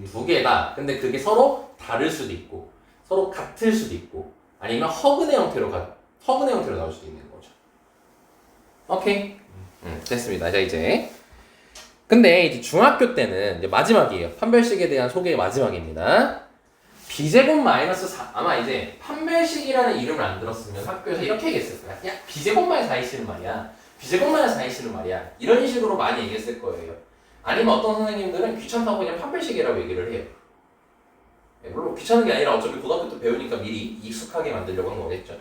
2개다. 근데 그게 서로 다를 수도 있고 서로 같을 수도 있고 아니면 허근의 형태로 나올 수도 있는 거죠. 오케이? 됐습니다. 자, 이제 근데 이제 중학교 때는 이제 마지막이에요. 판별식에 대한 소개의 마지막입니다. b제곱 마이너스 4 아마 이제 판별식이라는 이름을 안 들었으면 학교에서 이렇게 얘기했을 거야. 야, b제곱 마이너스 4ac는 말이야. b제곱 마이너스 4ac는 말이야. 이런 식으로 많이 얘기했을 거예요. 아니면 어떤 선생님들은 귀찮다고 그냥 판별식이라고 얘기를 해요. 물론 귀찮은 게 아니라 어차피 고등학교 때 배우니까 미리 익숙하게 만들려고 한 거겠죠.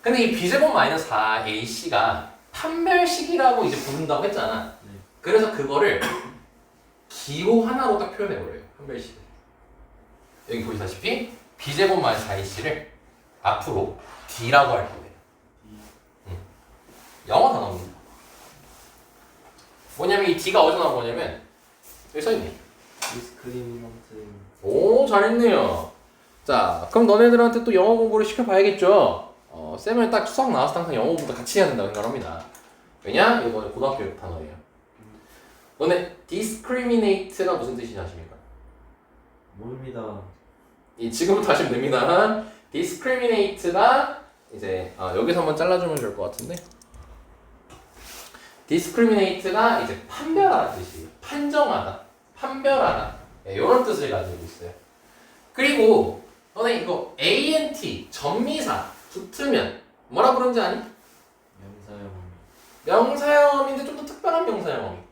근데 이 b제곱 마이너스 4ac가 판별식이라고 이제 부른다고 했잖아. 그래서 그거를 기호 하나로 딱 표현해버려요. 판별식을. 여기 보시다시피 b제곱 마이너스 4ac를 앞으로 d라고 할 거예요. 영어 단어입니다. 뭐냐면 이 d가 어디서 나온 거냐면 여기 써있네. 디스크리미넌트. 오, 잘했네요. 자, 그럼 너네들한테 또 영어 공부를 시켜봐야겠죠. 쌤을 딱 수학 나와서 항상 영어 공부도 같이 해야 된다고 생각합니다. 왜냐? 이거 고등학교 단어예요. 너네 discriminate가 무슨 뜻인지 아십니까? 모릅니다. 지금부터 하시면 됩니다. discriminate가 이제 여기서 한번 잘라주면 될 것 같은데 discriminate가 이제 판별하다 뜻이에요. 판정하다, 판별하다 이런 뜻을 가지고 있어요. 그리고 너네 이거 ANT, 전미사 붙으면 뭐라 부르는지 아니? 명사형. 명사형인데 좀 더 특별한 명사형이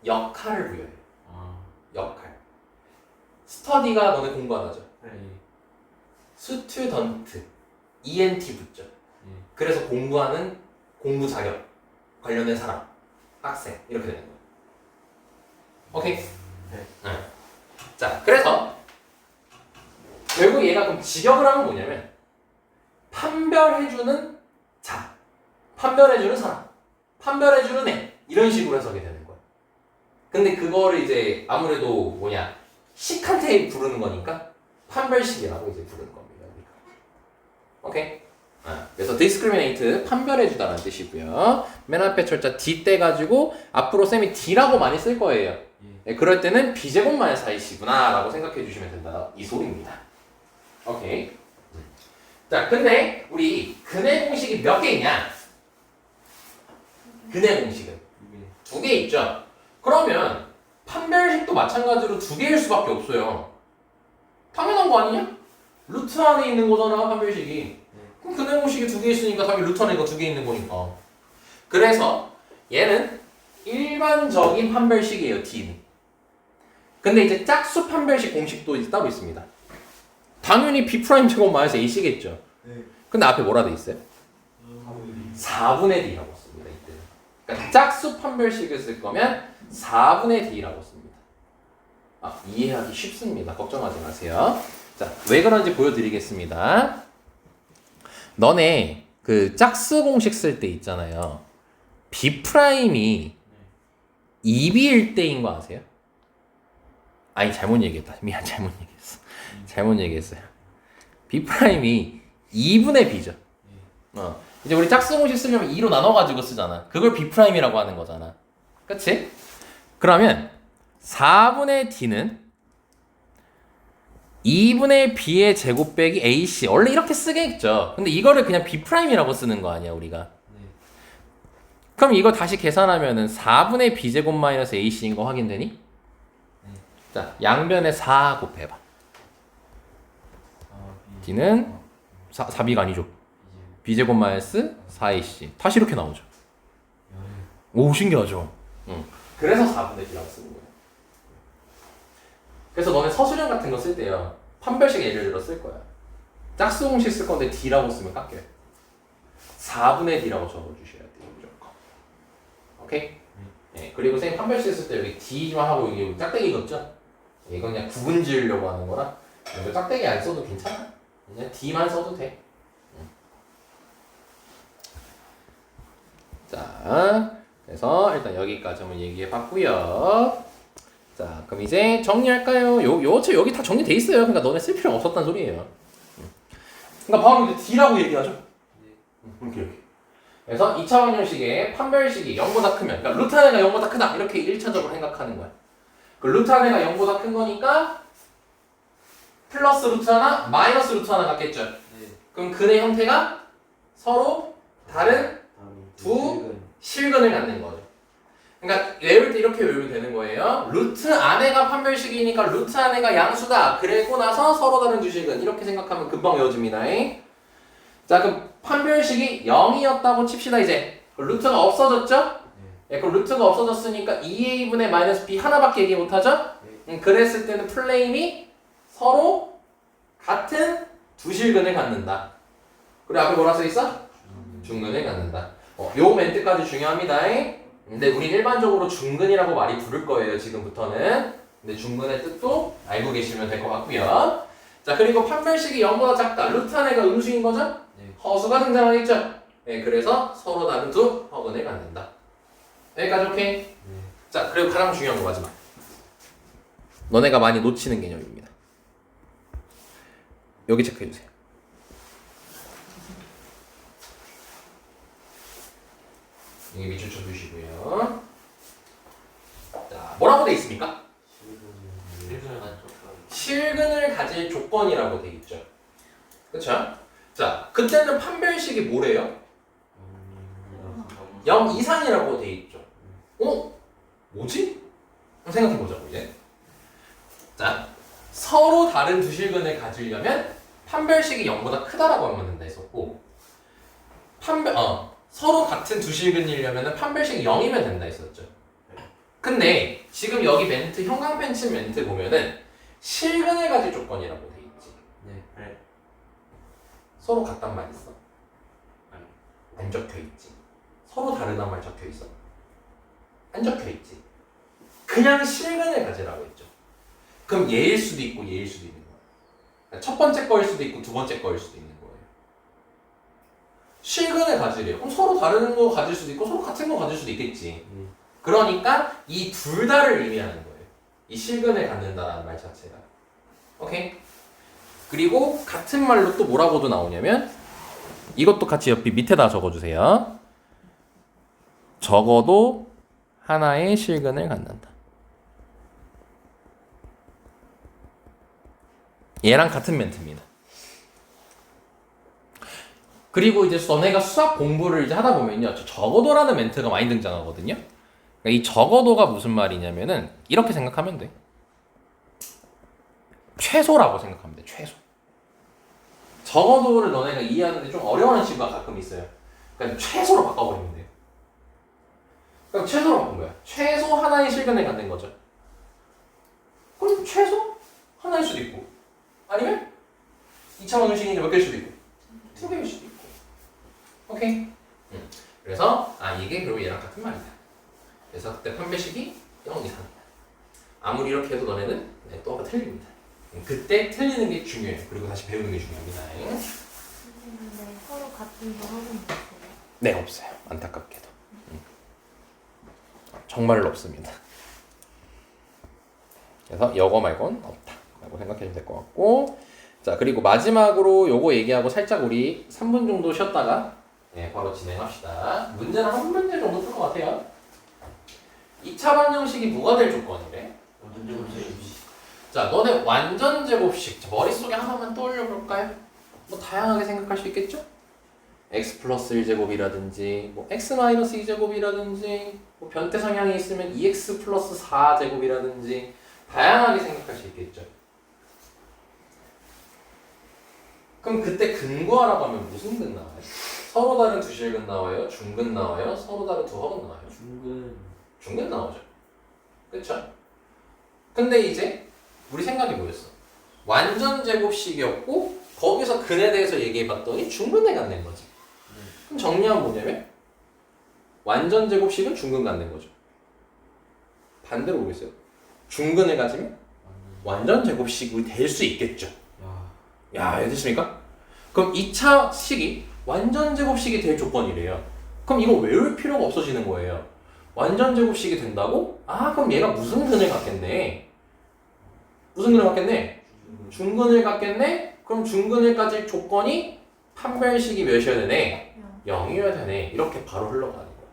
역할을 부여해요. 역할. 스터디가 너네 공부하다죠. 스튜던트, ENT 붙죠. 그래서 공부하는 공부 자격 관련된 사람, 학생 이렇게 되는 거예요. 오케이? 네. 자, 그래서 결국 얘가 그럼 직역을 하면 뭐냐면 판별해주는 자, 판별해주는 사람, 판별해주는 애 이런 식으로 해석이 되는 거야. 근데 그거를 이제 아무래도 식한테 부르는 거니까 판별식이라고 이제 부르는 겁니다. 오케이? 그래서 discriminate 판별해주다라는 뜻이고요. 맨 앞에 철자 D 떼가지고 앞으로 쌤이 D라고 많이 쓸 거예요. 네, 그럴 때는 B제곱 마이너스 4C구나 라고 생각해 주시면 된다. 이 소리입니다. 오케이. 자, 근데 우리 근해 공식이 몇 개 있냐? 근해 공식은 두 개 있죠. 그러면 판별식도 마찬가지로 두 개일 수밖에 없어요. 당연한 거 아니냐? 루트 안에 있는 거잖아, 판별식이. 그럼 근해 공식이 두 개 있으니까 당연히 루트 안에 두 개 있는 거니까. 그래서 얘는 일반적인 판별식이에요, D는. 근데 이제 짝수 판별식 공식도 이제 따로 있습니다. 당연히 B 프라임 제곱 마이너스 A시겠죠. 근데 앞에 뭐라 돼 있어요? 4분의 D라고 씁니다. 이때는. 그러니까 짝수 판별식을 쓸 거면 4분의 D라고 씁니다. 이해하기 쉽습니다. 걱정하지 마세요. 자, 왜 그런지 보여드리겠습니다. 너네 그 짝수 공식 쓸 때 있잖아요. B 프라임이 2B일 때인 거 아세요? 아니 잘못 얘기했다. 미안 잘못 얘기했어. 잘못 얘기했어요. B 프라임이 2분의 B죠. 이제 우리 짝수 공식 쓰려면 2로 나눠가지고 쓰잖아. 그걸 B 프라임이라고 하는 거잖아. 그치? 그러면 4분의 D는 2분의 B의 제곱 빼기 AC. 원래 이렇게 쓰겠죠. 근데 이거를 그냥 B 프라임이라고 쓰는 거 아니야 우리가. 그럼 이거 다시 계산하면은 4분의 B 제곱 마이너스 AC인 거 확인되니? 자, 양변에 4 곱해봐. D는 4B가 아니죠. B제곱 마이너스 4AC. 다시 이렇게 나오죠. 오, 신기하죠? 그래서 4분의 D라고 쓰는 거예요. 그래서 너네 서술형 같은 거 쓸 때요. 판별식 예를 들어 쓸 거야. 짝수 공식 쓸 건데 D라고 쓰면 깎여요. 4분의 D라고 적어주셔야 돼요. 무조건. 오케이? 네, 그리고 선생님 판별식 쓸 때 여기 D만 하고 여기 짝대기 걷죠? 이건 그냥 구분 지으려고 하는 거라 이거 짝대기 안 써도 괜찮아. 그냥 D만 써도 돼. 자, 그래서 일단 여기까지 한번 얘기해 봤고요. 자, 그럼 이제 정리할까요? 여기 다 정리돼 있어요. 그러니까 너네 쓸 필요 없었단 소리예요. 그러니까 바로 이제 D라고 얘기하죠. 이렇게. 그래서 2차 방정식의 판별식이 0보다 크면, 그러니까 루트 한 해가 0보다 크다 이렇게 1차적으로 생각하는 거야. 그 루트 한 해가 0보다 큰 거니까 플러스 루트 하나, 마이너스 루트 하나 같겠죠. 그럼 근의 형태가 서로 다른 두 실근을 갖는 거죠. 그러니까 외울 때 이렇게 외우면 되는 거예요. 루트 안에가 판별식이니까 루트 안에가 양수다. 그리고 나서 서로 다른 두 실근 이렇게 생각하면 금방 외워집니다. 자, 그럼 판별식이 0이었다고 칩시다. 이제 루트가 없어졌죠? 그럼 루트가 없어졌으니까 2a분의 마이너스 b 하나밖에 얘기 못하죠? 그랬을 때는 플레임이 서로 같은 두 실근을 갖는다. 그리고 앞에 뭐라 써있어? 중근을 갖는다. 요 멘트까지 중요합니다. 근데 우리 일반적으로 중근이라고 많이 부를 거예요. 지금부터는. 근데 중근의 뜻도 알고 계시면 될 것 같고요. 자, 그리고 판별식이 0보다 작다. 루트 한 해가 음수인 거죠? 허수가 등장하겠죠? 네, 그래서 서로 다른 두 허근을 갖는다. 여기까지 오케이? 자, 그리고 가장 중요한 거 마지막. 너네가 많이 놓치는 개념입니다. 여기 체크해주세요. 여기 밑줄 쳐주시고요. 자, 뭐라고 돼 있습니까? 실근을 가질 조건이라고 돼 있죠. 그쵸? 자, 그때는 판별식이 뭐래요? 0 이상이라고 돼 있죠. 뭐지? 생각해보자고 이제. 자, 서로 다른 두 실근을 가지려면 판별식이 0보다 크다라고 하면 된다 했었고, 서로 같은 두 실근이려면 판별식이 0이면 된다 했었죠. 근데 지금 여기 멘트, 형광펜 친 멘트 보면은 실근을 가질 조건이라고 돼 있지. 서로 같단 말 있어? 안 적혀 있지. 서로 다르단 말 적혀 있어? 안 적혀 있지. 그냥 실근을 가지라고 했죠. 그럼 얘일 수도 있고 얘일 수도 있는 거야. 첫 번째 거일 수도 있고 두 번째 거일 수도 있는 거예요. 실근을 가지래요. 그럼 서로 다른 거 가질 수도 있고 서로 같은 거 가질 수도 있겠지. 그러니까 이 둘 다를 의미하는 거예요. 이 실근을 갖는다라는 말 자체가. 오케이? 그리고 같은 말로 또 뭐라고도 나오냐면 이것도 같이 옆에 밑에다 적어주세요. 적어도 하나의 실근을 갖는다. 얘랑 같은 멘트입니다. 그리고 이제 너네가 수학 공부를 이제 하다 보면요, 적어도라는 멘트가 많이 등장하거든요. 그러니까 이 적어도가 무슨 말이냐면은 이렇게 생각하면 돼. 최소라고 생각하면 돼. 최소. 적어도를 너네가 이해하는데 좀 어려워하는 친구가 가끔 있어요. 그러니까 최소로 바꿔버리면 돼요. 그럼 최소로 바꾼 거야. 최소 하나의 실근을 갖는 거죠. 그럼 최소 하나일 수도 있고, 아니면 2차 방정식이 몇 개일 수도 있고, 2개일 수도 있고. 오케이? 그래서 이게 그리고 얘랑 같은 말이다. 그래서 그때 판별식이 0 이상이다. 아무리 이렇게 해도 너네는 또 틀립니다. 그때 틀리는 게 중요해요. 그리고 다시 배우는 게 중요합니다. 근데 서로 같은 조합은 없어요. 네, 없어요. 안타깝게도. 정말로 없습니다. 그래서 여거 말곤 없다 라고 생각하시면 될 것 같고, 자, 그리고 마지막으로 요거 얘기하고 살짝 우리 3분 정도 쉬었다가 바로 진행합시다. 문제는 한 문제 정도 풀 것 같아요. 2차 방정식이 뭐가 될 조건이래? 완전 제곱식. 자, 너네 완전 제곱식 머릿속에 하나만 떠올려 볼까요? 뭐 다양하게 생각할 수 있겠죠? x 플러스 1제곱이라든지 뭐 x 마이너스 2제곱이라든지 뭐 변태 성향이 있으면 2x 플러스 4제곱이라든지 다양하게 생각할 수 있겠죠. 그럼 그때 근구하라고 하면 무슨 근 나와요? 서로 다른 두 실근 나와요? 중근 나와요? 서로 다른 두 허근 나와요? 중근 나오죠. 그쵸? 근데 이제 우리 생각이 뭐였어? 완전 제곱식이었고 거기서 근에 대해서 얘기해봤더니 중근을 갖는 거지. 그럼 정리하면 뭐냐면 완전 제곱식은 중근 갖는 거죠. 반대로 보겠어요. 중근을 가지면 완전 제곱식이 될 수 있겠죠. 야, 됐습니까? 그럼 2차 식이 완전 제곱식이 될 조건이래요. 그럼 이거 외울 필요가 없어지는 거예요. 완전 제곱식이 된다고? 그럼 얘가 무슨 근을 갖겠네? 무슨 근을 갖겠네? 중근을 갖겠네? 그럼 중근을 가질 조건이 판별식이 몇이어야 되네? 0이어야 되네. 이렇게 바로 흘러가는 거야.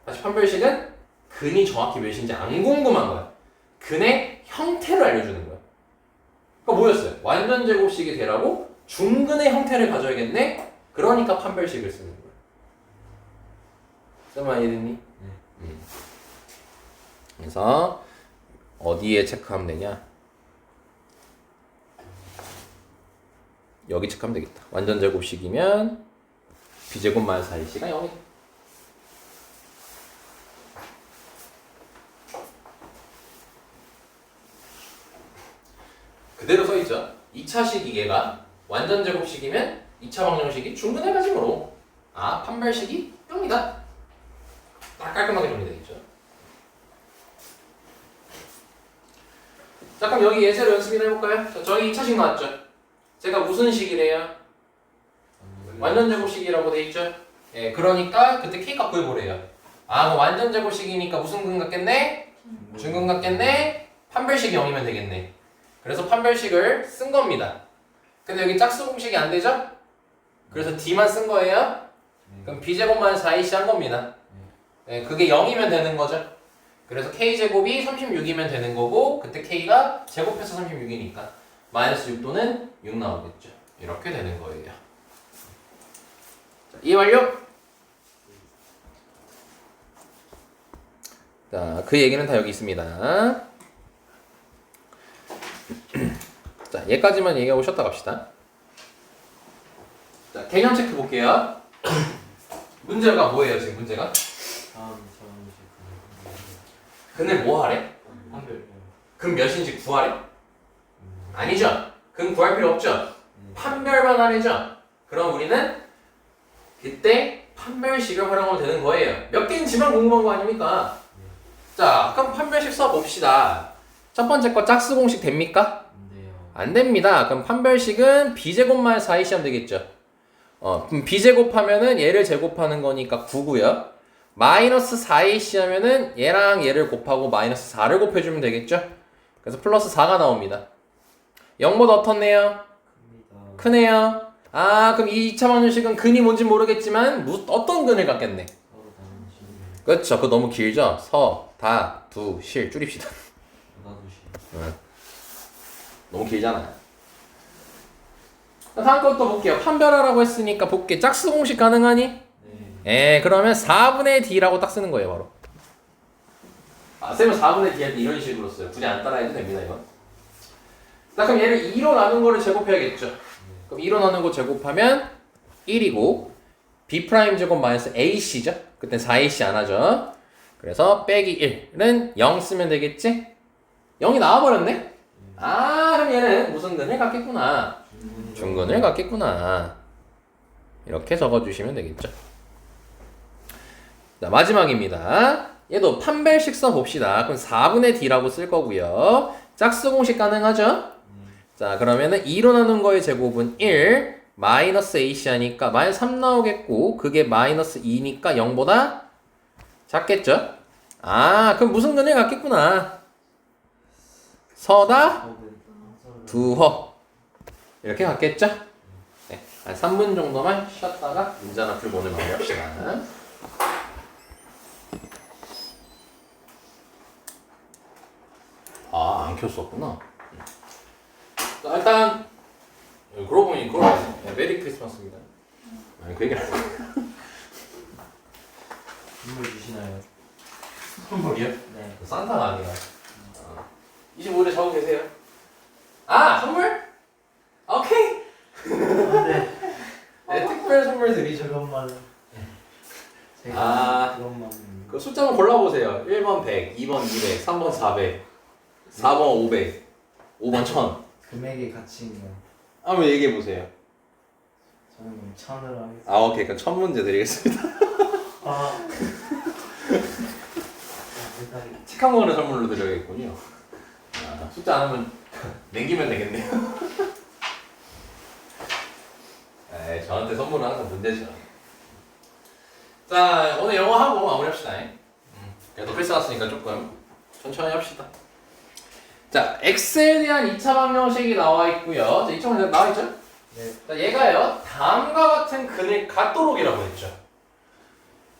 다시 판별식은 근이 정확히 몇인지 안 궁금한 거야. 근의 형태를 알려주는 거야. 그러니까 뭐였어요? 완전 제곱식이 되라고 중근의 형태를 가져야겠네? 그러니까 판별식을 쓰는 거야. 쌤 이해됐니? 그래서 어디에 체크하면 되냐? 여기 체크하면 되겠다. 완전 제곱식이면 b제곱 마이너스 4ac가 0이다. 그대로 써있죠. 2차식이 얘가 완전 제곱식이면 2차 방정식이 중근의 가짐으로 판별식이 0이다. 딱 깔끔하게 정리되어 있죠. 자, 그럼 여기 예제로 연습이나 해볼까요? 자, 저희 2차식 나왔죠. 제가 무슨 식이래요? 완전 제곱식이라고 돼 있죠. 그러니까 그때 K값 구해보래요. 그럼 완전 제곱식이니까 무슨 근 같겠네? 중근 같겠네? 판별식이 0이면 되겠네. 그래서 판별식을 쓴 겁니다. 근데 여기 짝수 공식이 안 되죠? 그래서 D만 쓴 거예요. 그럼 B제곱 마이너스 4AC 한 겁니다. 그게 0이면 되는 거죠. 그래서 K제곱이 36이면 되는 거고, 그때 K가 제곱해서 36이니까 마이너스 6도는 6 나오겠죠. 이렇게 되는 거예요. 자, 이해 완료? 자, 그 얘기는 다 여기 있습니다. 자, 얘까지만 얘기하고 쉬었다 갑시다. 자, 개념 체크 볼게요. 문제가 뭐예요, 지금 문제가? 근을 뭐 하래? 근 몇인지 구하래? 아니죠. 근 구할 필요 없죠. 판별만 하래죠. 그럼 우리는 그때 판별식을 활용하면 되는 거예요. 몇 개인지만 궁금한 거 아닙니까? 자, 그럼 판별식 써봅시다. 첫 번째 거 짝수 공식 됩니까? 안 됩니다. 그럼 판별식은 b제곱 마이너스 4ac 하면 되겠죠. 그럼 b제곱하면은 얘를 제곱하는 거니까 9고요. 마이너스 4ac 하면은 얘랑 얘를 곱하고 마이너스 4를 곱해주면 되겠죠. 그래서 플러스 4가 나옵니다. 0보다 어떻네요? 크네요. 아 그럼 이 2차 방정식은 근이 뭔지 모르겠지만 어떤 근을 갖겠네. 서로 다른 시. 그렇죠. 그거 너무 길죠. 서, 다, 두, 실 줄입시다. 나도 시. 너무 길잖아요. 다음 것도 볼게요. 판별하라고 했으니까 볼게. 짝수 공식 가능하니? 네. 그러면 4분의 D라고 딱 쓰는 거예요, 바로. 쌤은 4분의 D 할 때 이런 식으로 써요. 굳이 안 따라해도 됩니다, 이건. 자, 그럼 얘를 2로 나눈 거를 제곱해야겠죠. 그럼 2로 나눈 거 제곱하면 1이고 B' 제곱 마이너스 AC죠. 그때 4AC 안 하죠. 그래서 빼기 1은 0 쓰면 되겠지? 0이 나와버렸네? 아, 그럼 얘는 무슨 근을 갖겠구나. 중근을 갖겠구나. 이렇게 적어주시면 되겠죠. 자, 마지막입니다. 얘도 판별식 써봅시다. 그럼 4분의 D라고 쓸 거고요. 짝수 공식 가능하죠? 자, 그러면은 2로 나눈 거의 제곱은 1, 마이너스 AC 하니까 마이너스 3 나오겠고, 그게 마이너스 2니까 0보다 작겠죠? 아, 그럼 무슨 근을 갖겠구나. 서다, 두허. 이렇게 갖겠죠? 네, 한 3분 정도만 쉬었다가 문제 하나 풀고 오늘 마무리합시다. 아, 안 켰었구나. 자, 일단 그러고 보니 네, 메리 크리스마스입니다. 아니 그 얘기를 안 해요. 선물 주시나요? 선물이요? 네. 산타가 아니라 25일에 적어 계세요. 아, 선물? 오케이. 네. 네, 특별 선물 드리죠. 저것만. 아. 그것만. 그 숫자 한번 골라보세요. 1번 100, 2번 200, 3번 400, 4번 500, 5번 1000. 금액의 가치인가? 한번 얘기해보세요. 저는 1000으로 하겠습니다. 아, 오케이. 그럼 1000문제 드리겠습니다. 아. 책 한 권을 선물로 드려야겠군요. 아, 숫자 안 하면 남기면 되겠네요. 에이, 저한테 선물은 항상 문제죠. 자, 오늘 영어 하고 마무리합시다. 그래도 크리스마스니까 조금 천천히 합시다. 자, x에 대한 2차 방정식이 나와 있고요. 자, 2차 방정식 나와 있죠? 네. 자, 얘가요, 다음과 같은 근을 갖도록이라고 했죠.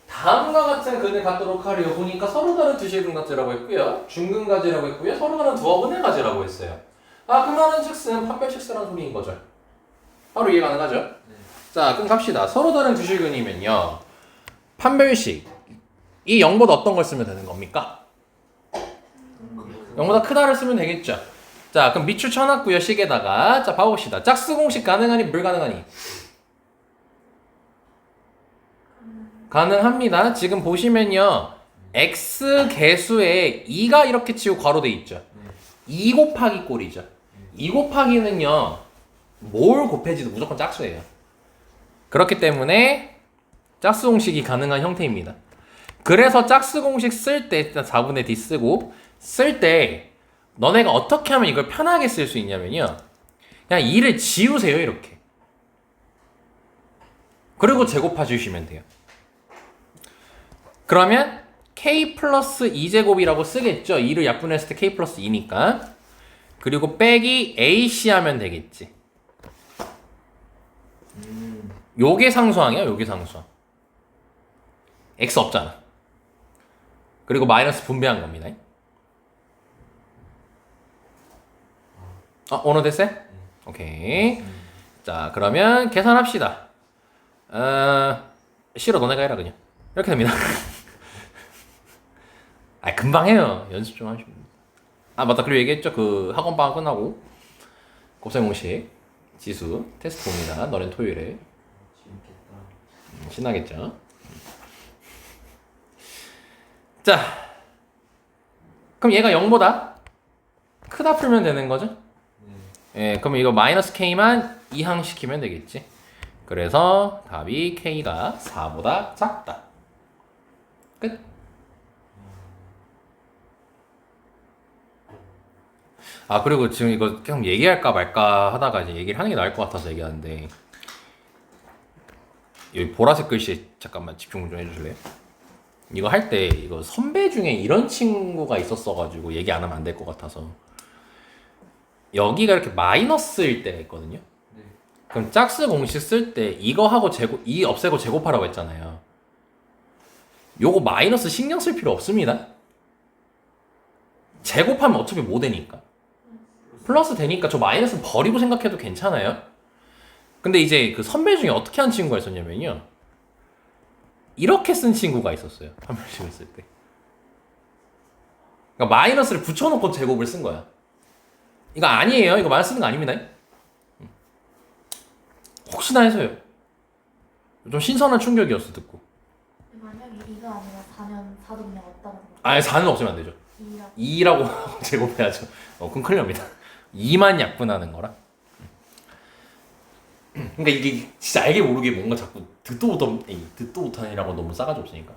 다음과 같은 근을 갖도록 하려 보니까 서로 다른 두 실근 가지라고 했고요. 중근 가지라고 했고요. 서로 다른 두어 근을 가지라고 했어요. 아, 그 말은 즉슨 판별식 쓰라는 소리인 거죠. 바로 이해 가능하죠? 네. 자, 그럼 갑시다. 서로 다른 두 실근이면요. 판별식. 이 0보다 어떤 걸 쓰면 되는 겁니까? 0보다 크다를 쓰면 되겠죠. 자, 그럼 밑줄 쳐놨고요. 식에다가. 자, 봐봅시다. 짝수 공식 가능하니 불가능하니? 가능합니다. 지금 보시면요. x 개수에 2가 이렇게 치고 괄호돼 있죠. 2 곱하기 꼴이죠. 2 곱하기는요. 뭘 곱해지도 무조건 짝수예요. 그렇기 때문에 짝수 공식이 가능한 형태입니다. 그래서 짝수 공식 쓸 때 일단 4분의 D 쓰고 쓸 때 너네가 어떻게 하면 이걸 편하게 쓸 수 있냐면요. 그냥 2를 지우세요. 이렇게. 그리고 제곱해 주시면 돼요. 그러면 k 플러스 2제곱이라고 쓰겠죠. 2를 약분했을 때 k 플러스 2니까. 그리고 빼기 ac 하면 되겠지. 요게 상수항이야. 요게 상수항. x 없잖아. 그리고 마이너스 분배한 겁니다. 오너 됐어요? 오케이. 자, 그러면 계산합시다. 싫어, 너네가 해라 그냥. 이렇게 됩니다. 금방 해요. 연습 좀 하시면. 맞다. 그리고 얘기했죠. 그 학원 방학 끝나고 곱셈 공식 지수 테스트 봅니다. 너넨 토요일에. 재밌겠다. 신나겠죠? 자, 그럼 얘가 0보다 크다 풀면 되는 거죠? 예, 그럼 이거 마이너스 k만 이항시키면 되겠지. 그래서 답이 k가 4보다 작다. 끝. 그리고 지금 이거 그냥 얘기할까 말까 하다가 이제 얘기를 하는 게 나을 것 같아서 얘기하는데, 여기 보라색 글씨 잠깐만 집중 좀 해주실래요? 이거 할 때 이거 선배 중에 이런 친구가 있었어가지고 얘기 안 하면 안 될 것 같아서, 여기가 이렇게 마이너스일 때가 있거든요. 그럼 짝수 공식 쓸 때 이거 하고 이 없애고 제곱하라고 했잖아요. 요거 마이너스 신경 쓸 필요 없습니다. 제곱하면 어차피 못 되니까. 플러스 되니까 저 마이너스는 버리고 생각해도 괜찮아요. 근데 이제 그 선배 중에 어떻게 한 친구가 있었냐면요. 이렇게 쓴 친구가 있었어요. 판별식을 쓸 때. 그러니까 마이너스를 붙여놓고 제곱을 쓴 거야. 이거 아니에요. 이거 마이너스 쓰는 거 아닙니다. 혹시나 해서요. 좀 신선한 충격이었어 듣고. 만약에 이가 아니라 4면 4도 그냥 없다고 생각. 아예 4는 없으면 안 되죠. 2라고 제곱해야죠. 그럼 큰일 납니다. 2만 약분하는 거라. 그러니까 이게 진짜 알게 모르게 뭔가 자꾸 듣도 못하니라고 너무 싸가지 없으니까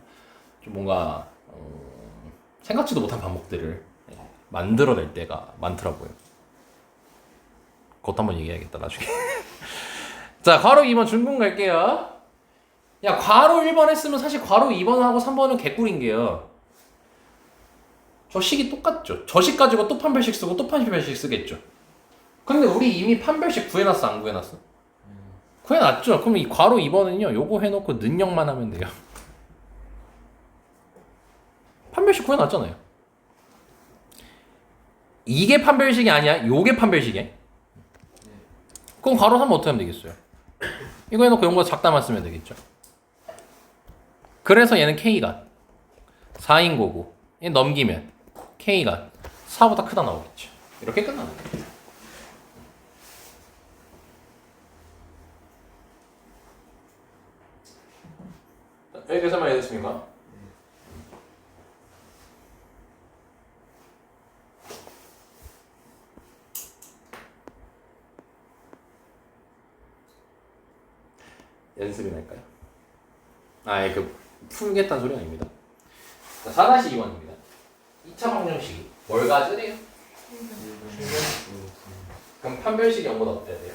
좀 뭔가 생각지도 못한 반복들을 만들어낼 때가 많더라고요. 그것도 한번 얘기해야겠다 나중에. 자, 괄호 2번 중근 갈게요. 야, 괄호 1번 했으면 사실 괄호 2번하고 3번은 개꿀인 게요. 저 식이 똑같죠. 저 식 가지고 또 판별식 쓰고 또 판별식 쓰겠죠. 근데 우리 이미 판별식 구해놨어, 안 구해놨어? 구해놨죠. 그럼 이 괄호 2번은요, 요거 해놓고 능력만 하면 돼요. 판별식 구해놨잖아요. 이게 판별식이 아니야, 요게 판별식이야. 그럼 괄호 3번 어떻게 하면 되겠어요? 이거 해놓고 요거 작다만 쓰면 되겠죠. 그래서 얘는 K가 4인 거고 얘 넘기면 K가 4보다 크다 나오겠죠. 이렇게 끝나는 거예요. 여기까지만 해주십니까? 연습이 날까요? 풀겠다는 소리 아닙니다. 4-2번입니다. 2차 방정식이 뭘 가지래요? 그럼 판별식이 0보다 어때야 돼요?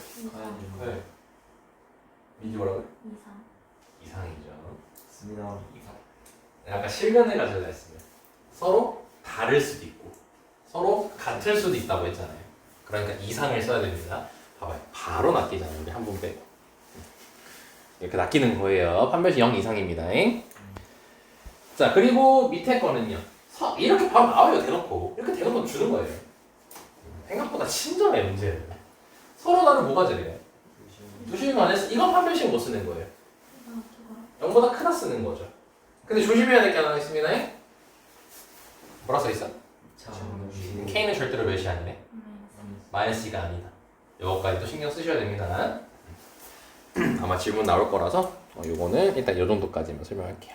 네. 민지 뭐라고요? 이상이죠. 맞습니다. 아까 실면을 가져야 했으면 서로 다를 수도 있고 서로 같을 수도 있다고 했잖아요. 그러니까 이상을 써야 됩니다. 봐봐요. 바로 낚이잖아요. 우리 한 번 빼고. 이렇게 낚이는 거예요. 판별식 0 이상입니다. 자, 그리고 밑에 거는요. 이렇게 바로 나와요. 대놓고. 이렇게 대놓고 주는 거예요. 생각보다 친절해, 문제는. 서로 다른 뭐가 제래요? 조심히 안 했어. 이건 판별식 못 쓰는 거예요. 0보다 크다 쓰는 거죠. 근데 조심해야 될 게 하나 있습니다. 뭐라 써 있어? K는 절대로 몇이 아니네. 마이너스 2가 아니다. 이거까지 또 신경 쓰셔야 됩니다. 아마 질문 나올 거라서 요거는 일단 요 정도까지만 설명할게요.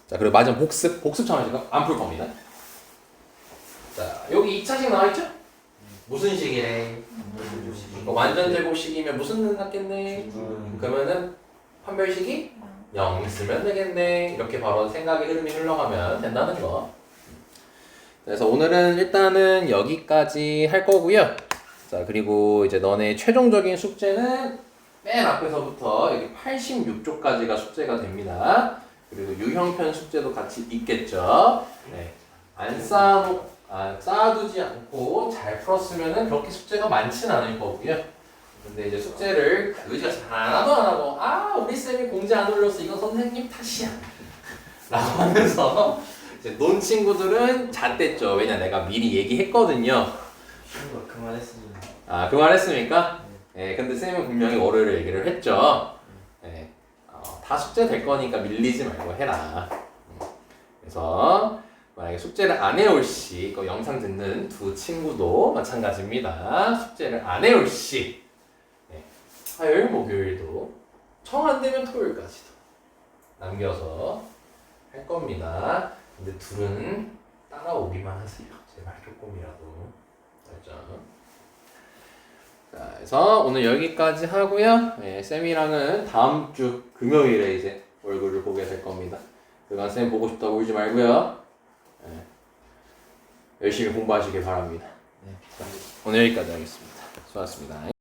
자, 그리고 마지막 복습 참여식은 안 풀 겁니다. 자, 여기 2차식 나와있죠? 무슨 식이래? 완전 제곱식이면 무슨 는 같겠네? 그러면은 판별식이 0 쓰면 되겠네. 이렇게 바로 생각의 흐름이 흘러가면 된다는 거. 그래서 오늘은 일단은 여기까지 할 거고요. 자, 그리고 이제 너네 최종적인 숙제는 맨 앞에서부터 여기 86쪽까지가 숙제가 됩니다. 그리고 유형편 숙제도 같이 있겠죠. 네. 쌓아두지 않고 잘 풀었으면은 그렇게 숙제가 많지는 않을 거고요. 근데 이제 숙제를 그지같이 하나도 안 하고 우리 쌤이 공지 안 올렸어. 이건 선생님 탓이야. 라고 하면서 이제 논 친구들은 잣됐죠. 왜냐 내가 미리 얘기했거든요. 친구가 그만했습니다. 그만했습니까? 네. 근데 쌤은 분명히 월요일에 얘기를 했죠. 네. 다 숙제 될 거니까 밀리지 말고 해라. 그래서 만약에 숙제를 안 해올 시, 그 영상 듣는 두 친구도 마찬가지입니다. 숙제를 안 해올 시, 화요일, 목요일도 정 안 되면 토요일까지도 남겨서 할 겁니다. 근데 둘은 따라오기만 하세요. 제발 조금이라도. 알죠? 자, 그래서 오늘 여기까지 하고요. 쌤이랑은 다음 주 금요일에 이제 얼굴을 보게 될 겁니다. 그간 쌤 보고 싶다고 울지 말고요. 열심히 공부하시길 바랍니다. 네. 자, 오늘 여기까지 하겠습니다. 수고하셨습니다.